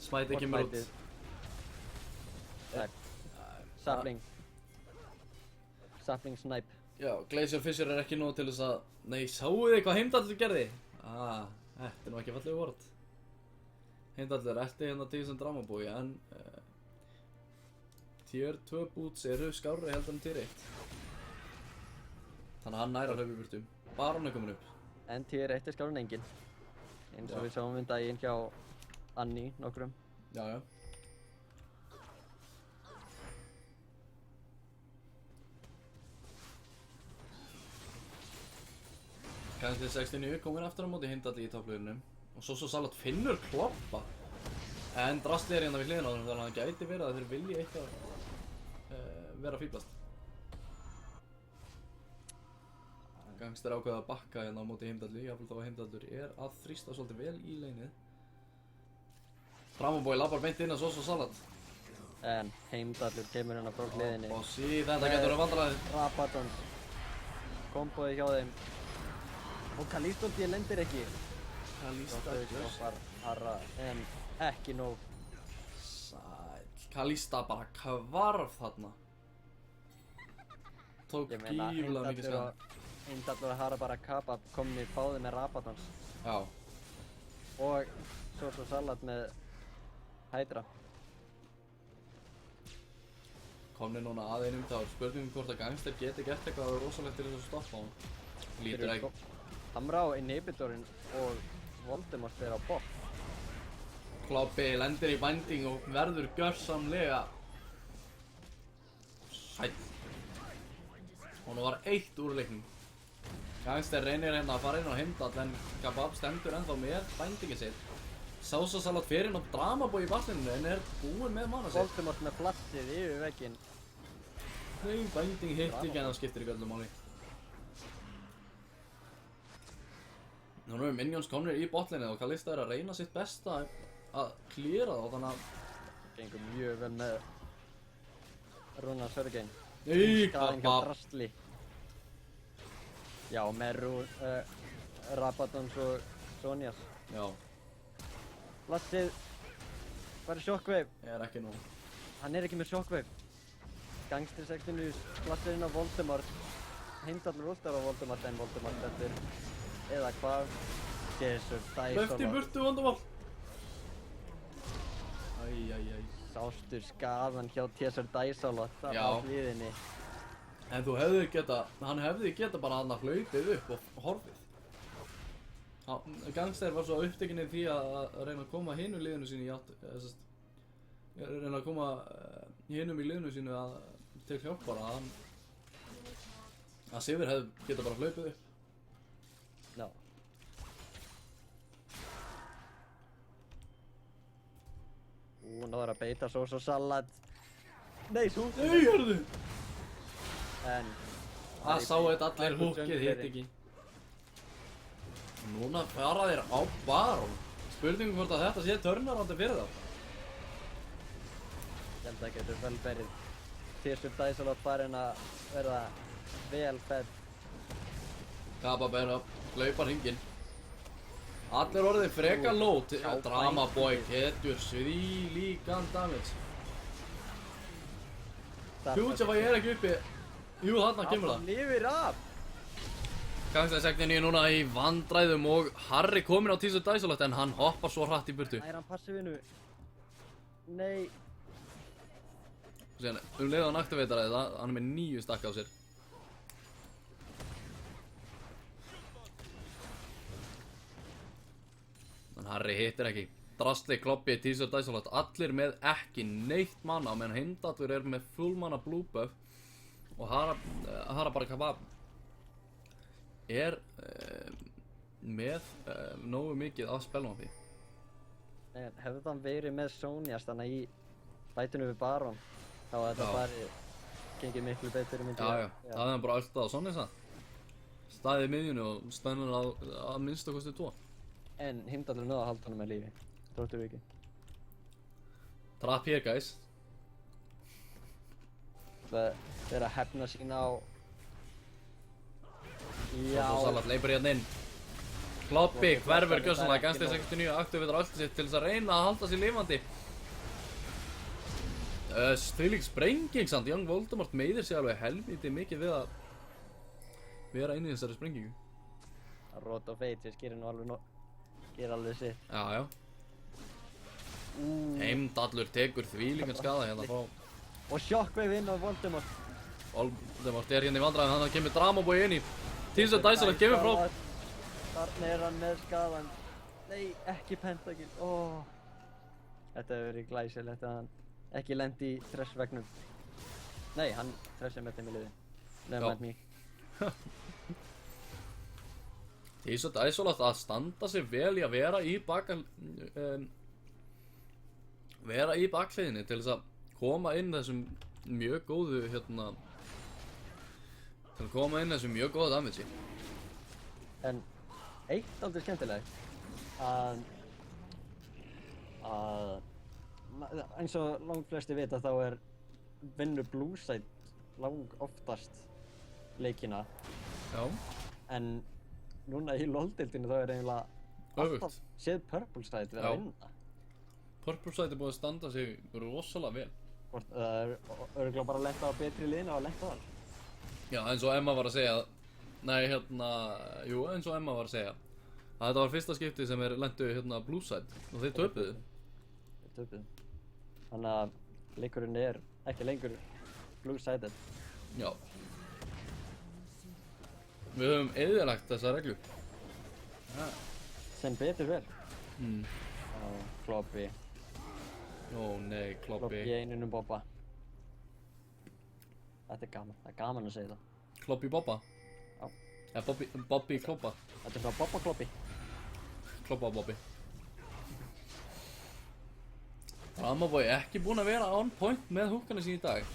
Speaker 1: Smæti kemur út.
Speaker 2: Sapling. Sapling snipe.
Speaker 1: Já, Glacier Fissure er ekki nóg til þess að... Nei, sáuð þið hvað Heimdallur gerði? Þetta er nú ekki fallegu orð. Heimdallur elti hérna Tíson Dramabói, en... Tier 2 boots eru skárri heldur en Tier 1. Þannig að hann nær að hlaupa í burtu. Baron er komin upp.
Speaker 2: En Tier 1 er skárri en engin. Eins og við sáum daginn hjá Annie nokkrum.
Speaker 1: Já. Kannski 69 komin aftur á móti Heimdalli í toppliðunum. Og svo Salat finnur Kloppa. En Drastli er hérna við hliðina á þeim þannig að hann gæti verið að þeir vilja eitthvað vera fýblast. Gangster ákveða að bakka hérna á móti Heimdalli, jafnvel þá að Heimdallur er að þrýsta svolítið vel í leinið. Dramabói labbar beint inn að svo Salat.
Speaker 2: En Heimdallur kemur hérna frá hliðinni.
Speaker 1: Og sí, þetta getur verið vandræðið.
Speaker 2: Rabadons. Komboði hjá þeim. Og Kalistóti lendir ekki. Stoppar Harra, en ekki nóg.
Speaker 1: Sæll. Kalista bara hvarf þarna. Tók gífurlega mikið skam.
Speaker 2: Heimdallur og Harra bara kapa komni báði með Rabadons.
Speaker 1: Já.
Speaker 2: Og svo Salat með Hydra.
Speaker 1: Komni núna að einum þá spurningum hvort að Gangster geti gert eitthvað rosalegt til þess að stoppa hann. Lítur ekki.
Speaker 2: Hamra á inhibitorinn og Voldemort er á bot.
Speaker 1: Kloppi lendir í binding og verður gjörsamlega sæll. Hún var 1 úr leiknum. Gangster reynir hérna að fara inn á Heimdall en Kebab stendur ennþá með bindingið sitt. Svo Salat fer inn á Dramabói í vatninu en er búinn með mana sitt.
Speaker 2: Voldemort með flassið yfir vegginn.
Speaker 1: Nei, binding hitt ekki en það skiptir ekki öllu máli. Nú erum við minions komnir í botlinni og Kalista er að reyna sitt besta að klíra þá þannig að...
Speaker 2: Það gengur mjög vel með Rúnar Sörgein.
Speaker 1: Nei,
Speaker 2: Skaðinn hjá
Speaker 1: Kebab.
Speaker 2: Drastli. Já, með Rabadons og Sonjas.
Speaker 1: Já,
Speaker 2: Flassið. Hvað er Shockwave?
Speaker 1: er ekki nú.
Speaker 2: Hann er ekki með Shockwave. Gangster 60 flassið inn á Voldemort. Heimdallur últar á Voldemort en Voldemort eftir. Eða hvað? Gessur,
Speaker 1: Hlaupt í burtu vandamál. Æ.
Speaker 2: Sástu skaðan hjá Tésur Dæsalot þar á hliðinni.
Speaker 1: En hann hefði geta bara hann hlaupið upp og horfið. Gangster var svo upptekinn í því að reyna að koma hinu liðinu sínu í átt, reyna að koma hinum í liðinu sínu til hjálpar að Sivir hefði geta bara hlaupið upp.
Speaker 2: Já. Nú er að beita sós og salat. Nei, sós.
Speaker 1: Nei, hörðu!
Speaker 2: En
Speaker 1: Það sáu þetta allir, húkið hitt ekki. Núna fara þeir á Baron. Spurningum hvort að þetta sé turnaroundi fyrir þá.
Speaker 2: Ég held að getur vel verið Tísur Dæsalot farin að verða vel fedd.
Speaker 1: Kappa bara hlaupa hringinn. Allir orðið freka lót. Drama Boy getur svílíkan damage. Hjútsafa ég ekki uppi. Jú, þarna kemur það.
Speaker 2: Hann lifir af!
Speaker 1: Gangstæðsegninni núna í vandræðum og Harry kominn á Tísur Dæsalot en hann hoppar svo hratt í burtu.
Speaker 2: Nær hann passivinu. Nei.
Speaker 1: Síðan leið hann aktivétar það, hann er með 9 stakka á sér. En Harry hittir ekki. Drastli kloppi Tísur Dæsalot, allir með ekki neitt manna meðan Heimdallur er með full manna blue buff og Harabakabab er með nógu mikið af spellvampi.
Speaker 2: Hefði það verið með Sónias þannig í bætinu við Baron þá að þetta bara gengið miklu betur í myndi.
Speaker 1: Já. Það hefði hann bara ölltað á Sóniasa. Staðið í miðjunni og stennur að minnsta kosti 2.
Speaker 2: En Heimdallur náði að halda honum með lífi. Dróttur við ekki.
Speaker 1: Trap here, guys.
Speaker 2: Það er að hefna sína á... Já.
Speaker 1: Og svo Salat leipur hérna inn. Kloppi hverfur gjörsamlega, Gangster 69 aktivétar öllu sitt til þess að reyna að halda sér lifandi. Þvílík sprenging samt, Young Voldemort meiðir sig alveg helviti mikið við að vera inn í þessari sprengingu.
Speaker 2: Rot of Fate, ég gerir nú alveg sitt.
Speaker 1: Já. Heimdallur tekur þvílíkan skada hérna frá.
Speaker 2: Og Shockwave inn á Voldemort.
Speaker 1: Voldemort er hérna í vandræðum, þannig að kemur Dramaboy inn í. Tísur Dæsalot kemur frá.
Speaker 2: Þarna er hann með skadan. Nei, ekki Pentakill. Þetta hefur verið glæsilegt að hann ekki lendi í Thresh-vegnum. Nei, hann Thresh með þeim í liði. Never mind me.
Speaker 1: Tísur Dæsalot að standa sig vel í að vera í bakliðinni til þess að koma inn þessum mjög góðu damage.
Speaker 2: En eitt aldrei skemmtilegt að eins og langt flesti vita þá vinnur Blueside lang oftast leikina.
Speaker 1: Já.
Speaker 2: En núna í LoL-deildinni þá eiginlega alltaf séð Purple Side vera að vinna.
Speaker 1: Purple Side búið að standa sig rosalega vel.
Speaker 2: Hvort það örugglega bara að lenda á betri liðinu og að lenda þar.
Speaker 1: Já, eins og Emma var að segja. Eins og Emma var að segja að þetta var fyrsta skipti sem lentu Blue Side og þeir töpuðu.
Speaker 2: Þannig að leikurinn er ekki lengur Blue Sided.
Speaker 1: Já. Við höfum eyðilagt þessa reglu.
Speaker 2: Sem betur vel. Kloppi.
Speaker 1: Ó nei, Kloppi.
Speaker 2: Kloppi einunum Bobba. Þetta er gaman, það er gaman að segja það.
Speaker 1: Kloppi Bobba?
Speaker 2: Já.
Speaker 1: Eða Bobbi Kloppa?
Speaker 2: Þetta er frá Bobba Kloppi.
Speaker 1: Kloppa Bobbi. Dramaboy ekki búinn að vera on point með húkana sín í dag.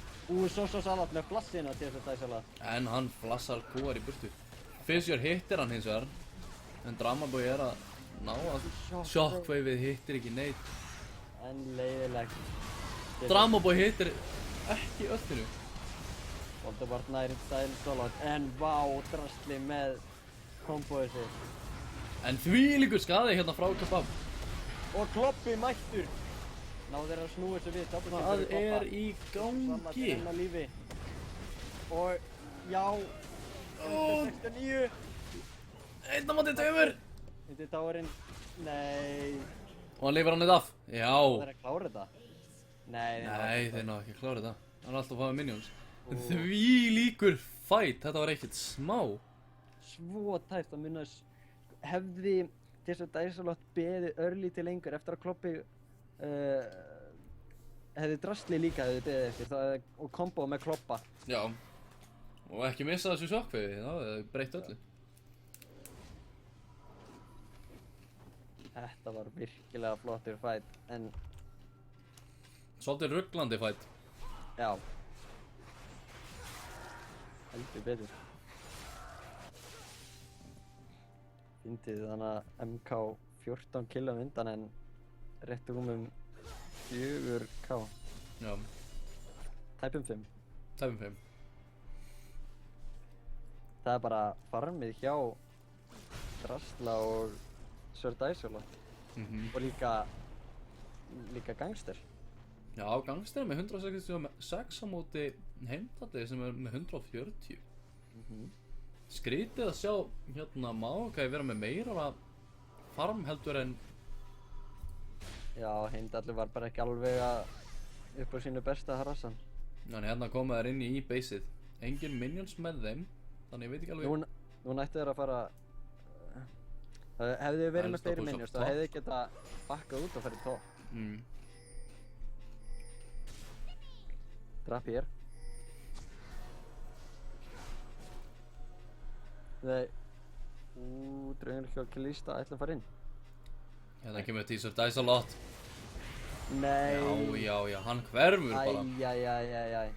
Speaker 2: Sós og Salat með flassina til þess að Dæsalot.
Speaker 1: En hann flassar kúar í burtu. Fissure hittir hann hins vegar. En Dramaboy er að ná að Shockwaveið hittir ekki neitt.
Speaker 2: En leiðilegt.
Speaker 1: Dramaboy hittir ekki öllinu.
Speaker 2: Voldemort nær Dæsalot. En vá, drastli með komboið sitt.
Speaker 1: En þvílíkur skaði hérna frá Kabab.
Speaker 2: Og Kloppi mættur. Náður að snúa þessu við.
Speaker 1: Hvað er í gangi?
Speaker 2: Salat er enn á lífi. Og já. 69.
Speaker 1: Einn á móti tveimur.
Speaker 2: Þetta er táurinn. Nei.
Speaker 1: Og hann lifir hann þetta af. Já.
Speaker 2: Það er að klára þetta. Nei,
Speaker 1: þeir ná ekki að klára þetta. Hann er alltaf að fáið minions. Því líkur fight, þetta var ekkert smá.
Speaker 2: Svo tæft að minna hefði þessu Dæsalot beðið örlítið lengur eftir að Kloppi hefði Drasli líka hefði beðið eftir og kombo með Kloppa.
Speaker 1: Já, og ekki missa þessu sjokkveiði, það hefði breytt öllu.
Speaker 2: Þetta var virkilega flottur fight, en
Speaker 1: Svolítið rugglandi fight.
Speaker 2: já. Heldur betur. Fyndið þannig að MK 14 killum undan en rétt rúmum 4K.
Speaker 1: Já,
Speaker 2: Tæpum 5.
Speaker 1: tæpum 5.
Speaker 2: Það er bara farmið hjá Drasla og Sir Dæsalot og líka Gangster.
Speaker 1: Já, Gangster með 166 á móti Heimdalli sem er með 140. Skrítið að sjá hérna Maokai vera með meira farm heldur en
Speaker 2: Já, Heimdalli var bara ekki alveg upp á sínu besta harassan.
Speaker 1: Þannig hérna koma þær inn í baseið. Engin minions með þeim, þannig ég veit ekki alveg.
Speaker 2: Nú ættu þeir að fara hefðu þið verið með
Speaker 1: Helst að
Speaker 2: fleiri
Speaker 1: push
Speaker 2: minions
Speaker 1: up
Speaker 2: þá
Speaker 1: top.
Speaker 2: hefðu þið geta bakkað út og farið top. Drap hér. Draugur hjá Kalista ætla að fara inn.
Speaker 1: Hérna kemur Sir Dæsalot.
Speaker 2: Nei.
Speaker 1: Já, hann hverfur bara.
Speaker 2: Æjæjæjæjæjæj.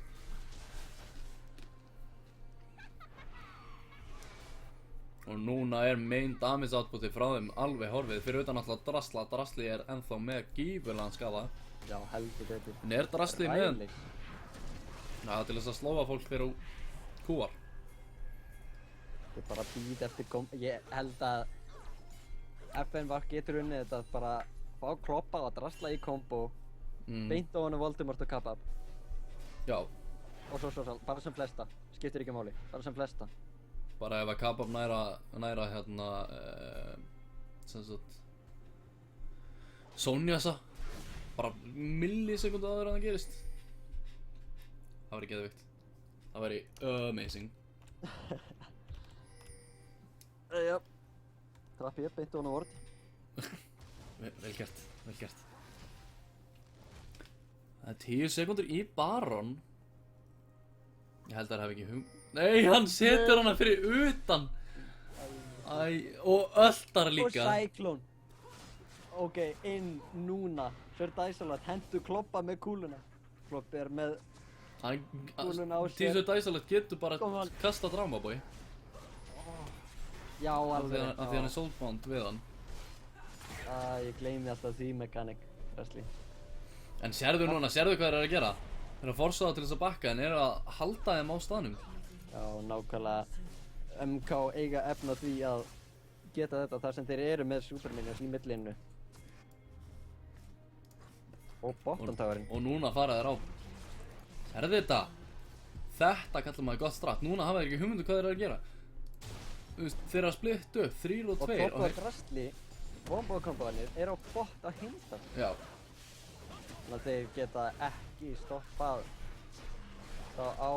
Speaker 1: Og núna er main damage outputið frá þeim alveg horfið. Fyrir utan alltaf Drasla. Drasli er ennþá með gífurlegan skada.
Speaker 2: Já, heldur betur.
Speaker 1: En er Drasli með?
Speaker 2: Ræðileg.
Speaker 1: Já, til þess að slóa fólk fyrir kúar.
Speaker 2: Ég bara býð eftir ég held að FNVAK getur unnið þetta bara fá Kloppa og Drasla í kombo beint á honum Voldemort og Kabab
Speaker 1: Já,
Speaker 2: og svo, bara sem flesta, skiptir ekki máli, bara sem flesta.
Speaker 1: bara ef að Kabab næra hérna sem sagt Sonjasa bara millisekundu áður en það gerist. Það væri geðvikt. Það væri amazing.
Speaker 2: Já. Trappi upp beint á honum Vord.
Speaker 1: Vel gert, vel gert. Það er 10 sekundur í Baron. Ég held að það hef ekki Nei, hann setur hana fyrir utan. Æ, og öldar líka.
Speaker 2: Og Cyclone. Ok, inn núna. Sir Dæsalot hendur Kloppa með kúluna. Kloppi er með kúluna á sér.
Speaker 1: Sir Dæsalot getur bara
Speaker 2: Kom on.
Speaker 1: kasta Dramabói.
Speaker 2: Já,
Speaker 1: Af
Speaker 2: alveg.
Speaker 1: því hann er soulbound við hann.
Speaker 2: Ég gleymi alltaf því mechanic, Drasli.
Speaker 1: En sérðu núna, sérðu hvað þeir eru að gera? Þeir eru að forsa það til þess að bakka en eru að halda þeim á staðnum.
Speaker 2: Já, nákvæmlega. MK eiga efna því að geta þetta þar sem þeir eru með superminions í millinu. Og bottom towerinn.
Speaker 1: Og núna fara þeir á. Sérðu þetta? Þetta kallar maður gott strat. Núna hafa þeir ekki hugmyndu hvað þeir eru að gera. Þú veist, þeir eru að splitta upp 3 og 2
Speaker 2: Og Kloppa og Drasli, combo-komboðanir, eru á bot að hinta.
Speaker 1: Já.
Speaker 2: Þannig að þeir geta ekki stoppað þá á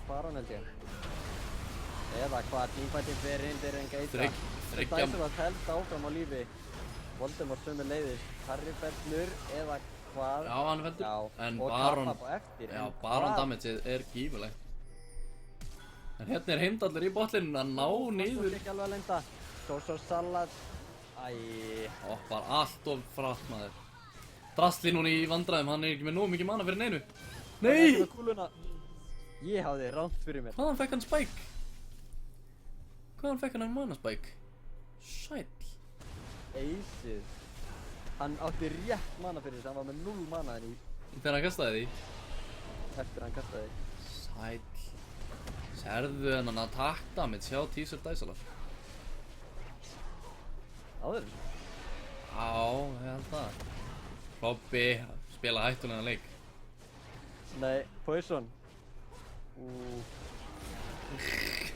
Speaker 2: Baron held ég. Eða hvað, teamfighting fer inn, þeir engeita. Dæsalot held áfram á lífi. Voldemort sömuleiðis. Harry fellur eða hvað?
Speaker 1: Já, hann fellur.
Speaker 2: Já,
Speaker 1: En
Speaker 2: og
Speaker 1: Baron,
Speaker 2: Kabab á eftir.
Speaker 1: já,
Speaker 2: En
Speaker 1: Baron
Speaker 2: hvað?
Speaker 1: damageið er gífurlegt. En hérna er Heimdallur í botlinum að ná niður.
Speaker 2: Svo ekki alveg að lenda. Svo salat. Æ.
Speaker 1: Hoppar allt of frætt maður. Drasli núna í vandræðum, hann er ekki með nógu mikið mana fyrir neinu. Nei!
Speaker 2: Ég hafði ránt fyrir mér.
Speaker 1: Hvaðan fekk hann spike? Hvaðan fekk hann mana spike? Sæll.
Speaker 2: Aceið. Hann átti rétt mana fyrir þess, hann var með 0 mana en
Speaker 1: Þegar hann kastaði því.
Speaker 2: eftir hann kastaði.
Speaker 1: Sæll. Sérðu hennan attack damage hjá Sir Dæsalot?
Speaker 2: Áður.
Speaker 1: Já, ég held það. Kloppi spila hættulegan leik.
Speaker 2: Nei, Poison.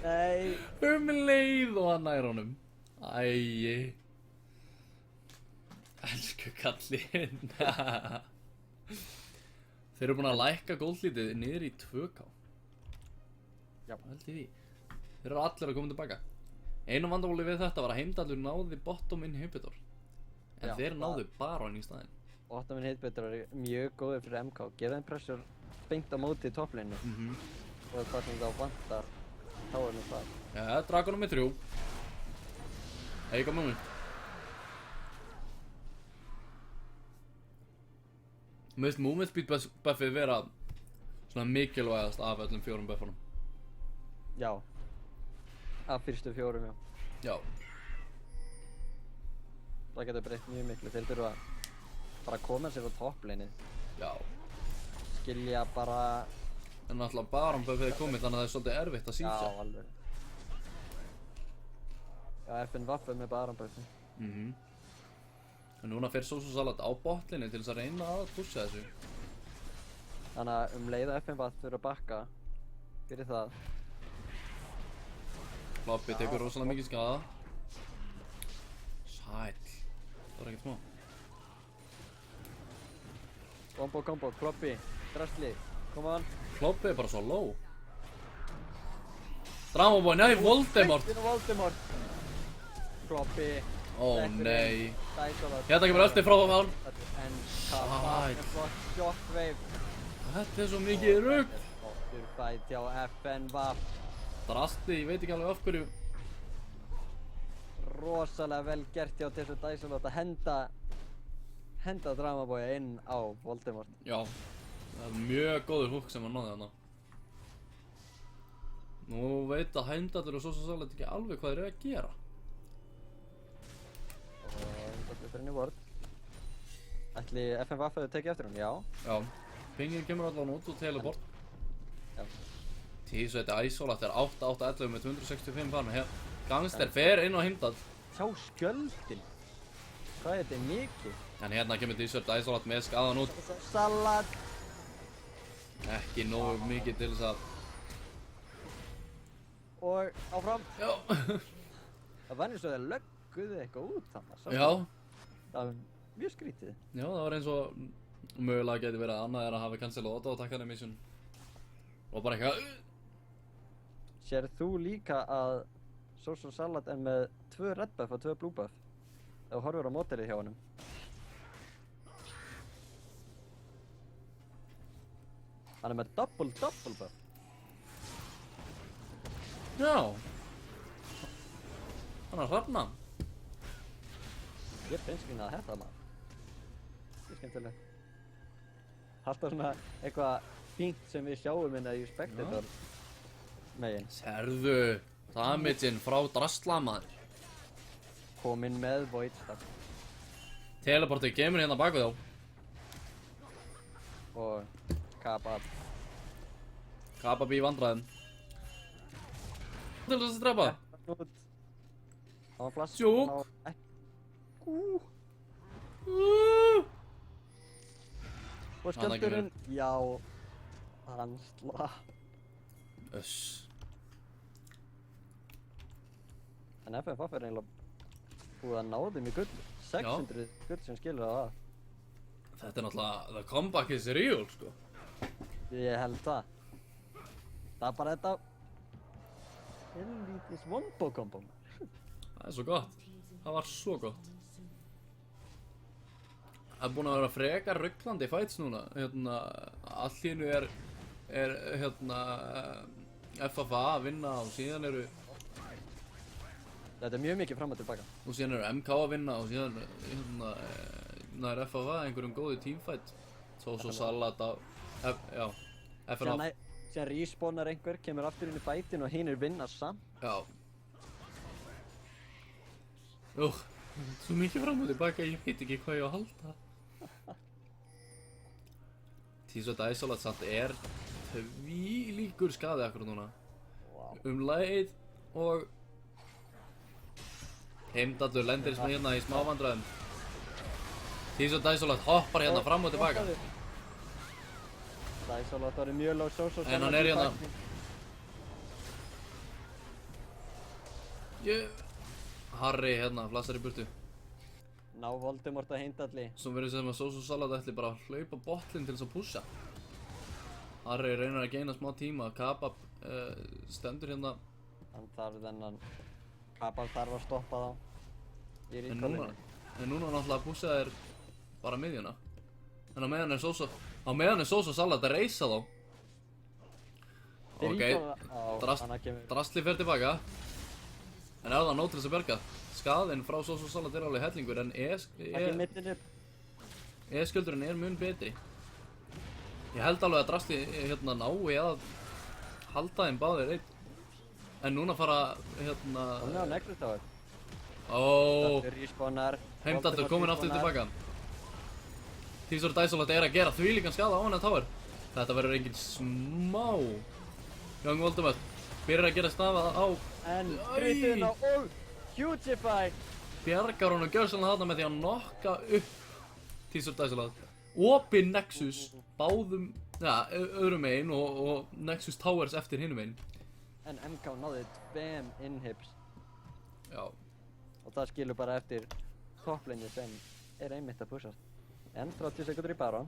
Speaker 2: Nei.
Speaker 1: Leið og hann nær honum. Æi. Elsku kallinn. Þeir eru búin að lækka goldlítið niður í 2K.
Speaker 2: Já.
Speaker 1: Held í því. Þeir eru allir að koma tilbaka. Einu vandamáli við þetta var að Heimdallur náði bottom inhibitor. En
Speaker 2: Já,
Speaker 1: þeir
Speaker 2: það-
Speaker 1: náðu Baron í staðinn.
Speaker 2: Ottoman Hitbetur er mjög góður fyrir MK. Gefa þeim pressure beint á móti í toppleinu. Og hvað sem þá vantar, þá er nú það.
Speaker 1: Ja, Dragon með 3. Eiga moment. Mér finnst movement speed buffið vera svona mikilvægast af öllum 4 buffunum.
Speaker 2: Já. Af fyrstu 4, já.
Speaker 1: Já.
Speaker 2: Það getur breytt mjög miklu. Þeir þurfa bara að koma sér á toppleinið.
Speaker 1: Já.
Speaker 2: Skilja bara...
Speaker 1: En náttúrulega Baron buffið er komið þannig að það er svolítið erfitt að
Speaker 2: Já,
Speaker 1: sýtja.
Speaker 2: alveg. Já, FN Vaffe með Baron-buffi.
Speaker 1: En núna fer Soso Salat á botlinni til þess að reyna að pusha þessu.
Speaker 2: Þannig að leið að FN Vaffe þurfa að bakka fyrir það.
Speaker 1: Kloppi tekur rosalega mikið skada. Sæll. Það var ekkert smá.
Speaker 2: Kombo, Kloppi, drastli, come on.
Speaker 1: Kloppi er bara svo low. Dramaboy, nei, Voldemort!
Speaker 2: Voldemort! Kloppi.
Speaker 1: Ó nei.
Speaker 2: Dæsalat.
Speaker 1: Hérna kemur öltið frá hann.
Speaker 2: En Kappa
Speaker 1: Sæll.
Speaker 2: með flott shockwave.
Speaker 1: Þetta er svo mikið rugg.
Speaker 2: Flottur fight hjá FN Vaffe.
Speaker 1: Drasti, ég veit ekki alveg af hverju.
Speaker 2: Rosalega vel gert hjá þessu Dæsalat að henda Dramaboya inn á Voldemort.
Speaker 1: Já. Það er mjög góður húk sem hann náði þarna. Nú veit að Heimdallur og Soso Salat ekki alveg hvað þeir eru að gera.
Speaker 2: Og þetta fyrir henni vörð. Ætli FN Vaffe hefur tekið eftir hún? Já.
Speaker 1: Já. Pingin kemur allan út og teleport.
Speaker 2: Já.
Speaker 1: Tísveiti Isolat er 8-8-11 með 265 farmi. Gangster fer inn á Heimdall.
Speaker 2: Sjá skjöldin. Hvað þetta er mikið?
Speaker 1: En hérna kemur Tísveiti Isolat með skadan út.
Speaker 2: Salat.
Speaker 1: Ekki nógu mikið til þess að...
Speaker 2: Og áfram.
Speaker 1: Já.
Speaker 2: Það var eins og þeir lögguðu eitthvað út þarna.
Speaker 1: Já.
Speaker 2: Það var mjög skrítið.
Speaker 1: Já, það var eins og mögulega geti verið að annað er að hafa cancelað auto-attack mission. Og bara eitthvað...
Speaker 2: Sérð þú líka að Soso Salat er með 2 red buff og 2 blue buff? Ef þú horfir á mótelið hjá honum. Hann er með double buff.
Speaker 1: Já. Hann er að hrafna.
Speaker 2: Ég finnst ekki að þetta maður. Það er skemmtilegt. Alltaf svona eitthvað fínt sem við sjáum hérna í Spectator megin.
Speaker 1: Serðu. Damageinn frá drasla maður.
Speaker 2: Kominn með Void Staff.
Speaker 1: Teleportið kemur hérna baku þá.
Speaker 2: Og Kappa.
Speaker 1: Kababi í vandræðum. Til þess að drepa.
Speaker 2: Út. Það var flass.
Speaker 1: Djúk.
Speaker 2: Og skjöldurinn. Já. Hann slapp.
Speaker 1: Öss.
Speaker 2: En FFF er eiginlega búið að ná þeim í gull. 600 gull sem skilur það að.
Speaker 1: Þetta er náttúrulega, the comeback is real, sko.
Speaker 2: Ég held það. Það er bara þetta helvítis wombo combo.
Speaker 1: Það er svo gott. Það var svo gott. Það er búin að vera frekar rugglandi fights núna. Hérna, allt í einu er hérna, FFA að vinna og síðan eru
Speaker 2: Þetta er mjög mikið fram og tilbaka.
Speaker 1: Og síðan eru MK að vinna og síðan hérna er FFA einhverjum góði teamfight. Soso Salat á... já, FNF.
Speaker 2: Síðan respawnar einhver, kemur aftur inn í fightinn og hinir vinna samt.
Speaker 1: Já. Svo mikið fram og tilbaka, ég veit ekki hvað ég á að halda. Tísveiti Isolat samt er tvílíkur skaði akkur núna.
Speaker 2: Wow.
Speaker 1: Leið og Heimdallur lendir sem hérna í smá vandræðum. Tísveiti Isolat hoppar hérna fram og tilbaka.
Speaker 2: Dæsalat var mjög lág Soso Salat.
Speaker 1: En hann er hérna. Harry hérna, flassar í burtu.
Speaker 2: Ná Voldemort að Heimdalli.
Speaker 1: Svo verður sem að Soso Salat ætli bara að hlaupa botlinn til þess að pusha. Harry reynir að geina smá tíma, Kappa stendur hérna.
Speaker 2: Hann þarf þennan... Kapal þarf að stoppa þá. Í
Speaker 1: En núna náttúrulega pússa þeir bara miðjuna. En á meðan er Sosa Salat að reysa þá. Ok, Drastli fer tilbaka. En er það nóg til þess að berga? Skaðinn frá Sosa Salat er alveg hellingur en
Speaker 2: Ekki mittin upp.
Speaker 1: E-skjöldurinn er mun betri. Ég held alveg að Drastli hérna nái að halda þeim báðir einn. En núna fara hérna...
Speaker 2: Komið á Nexus Tower. Respawnar.
Speaker 1: Heimdallur kominn aftur tilbaka. Tísur Dæsalat er að gera þvílíkan skada á hennar Tower. Þetta verður engin smá. Young Voldemort byrjar að gera stafa á...
Speaker 2: En kryttuðina og Hugify.
Speaker 1: Bjargar hún og gjörsamlega þarna með því að knocka upp Tísur Dæsalat. Opin Nexus báðum, öðrum megin og Nexus Towers eftir hinum megin.
Speaker 2: En MK náði 2 inhibs.
Speaker 1: Já.
Speaker 2: Og það skilur bara eftir topplinni sem er einmitt að pushast. En 30 sekundur í Baron.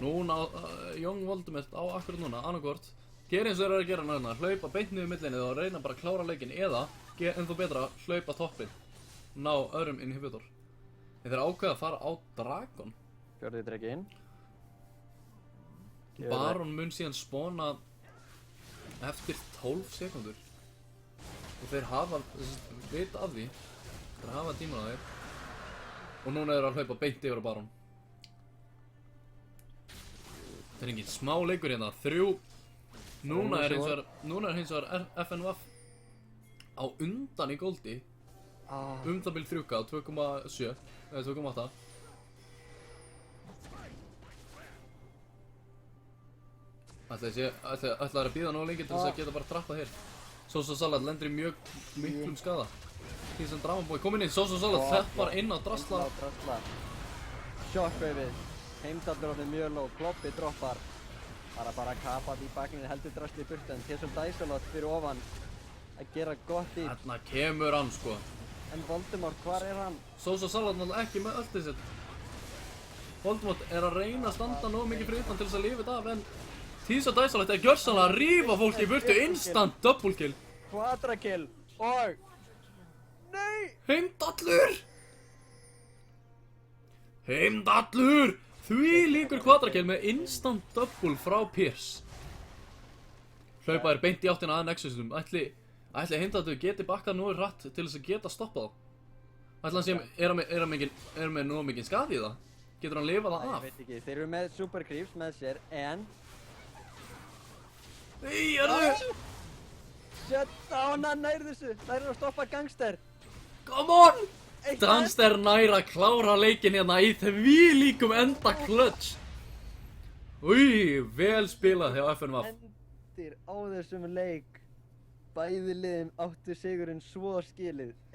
Speaker 1: Núna, Young Voldemort á akkurat núna, annarkvort. Gera eins og þeir eru að gera næðuna, hlaupa beint niður millinni og reyna bara að klára leikinn eða, ennþá betra, hlaupa toppinn. Ná öðrum inhibitor. Þeir ákveða að fara á Dragon.
Speaker 2: Fjórði dregi inn.
Speaker 1: Baron mun síðan spawna eftir 12 sekundur. Og þeir hafa, vita af því. Þeir hafa tíman á þeir. Og núna er að hlaupa beint yfir á Baron. Það er engin smá leikur hérna, 3. Núna er hins vegar FNVF á undan í goldi. Það bil 3K, 2,7 eða 2,8. Ætlaði að bíða nógu lengi til þess að geta bara trappað hér. Sosa Salat lendir í mjög miklum skada. Því sem Dramabói kom inn í, Sosa Salat þeppar inn á Drastla.
Speaker 2: Shockwaveið, Heimdallur orðið mjög low, Kloppi droppar. Bara Kappa í baklinni heldur Drastli í burtu en Tísur Dæsalat fyrir ofan að gera gott í.
Speaker 1: Þarna kemur hann sko.
Speaker 2: En Voldemort, hvar er hann?
Speaker 1: Sosa Salat náttúrulega ekki með öltið sitt. Voldemort er að reyna að standa nógu mikið fyrir utan til þess að lifa þetta af en Tísur Dæsalat er gjörsamlega að rífa fólk í burtu, instant double kill.
Speaker 2: Quadrakill og... Nei!
Speaker 1: Heimdallur! Heimdallur! Því líkur quadrakill með instant double frá Pierce. Hlaupa er beint í áttina að Nexusum. Ætli Heimdallur geti bakkað nógu hratt til þess að geta stoppað þá? Ætli hann sé, er hann með nógu mikinn skadi í það? Getur hann lifað það af?
Speaker 2: Ég veit ekki, þeir eru með Super Creeps með sér en...
Speaker 1: Nei, erðu!
Speaker 2: Shutdown, hann nær þessu! Nær að stoppa Gangster!
Speaker 1: Come on! Gangster nær að klára leikinn hérna í þvílíkum enda clutch. Új, vel spilað hjá FNVF.
Speaker 2: Endir á þessum leik. Bæði liðin áttu sigurinn svo skilið.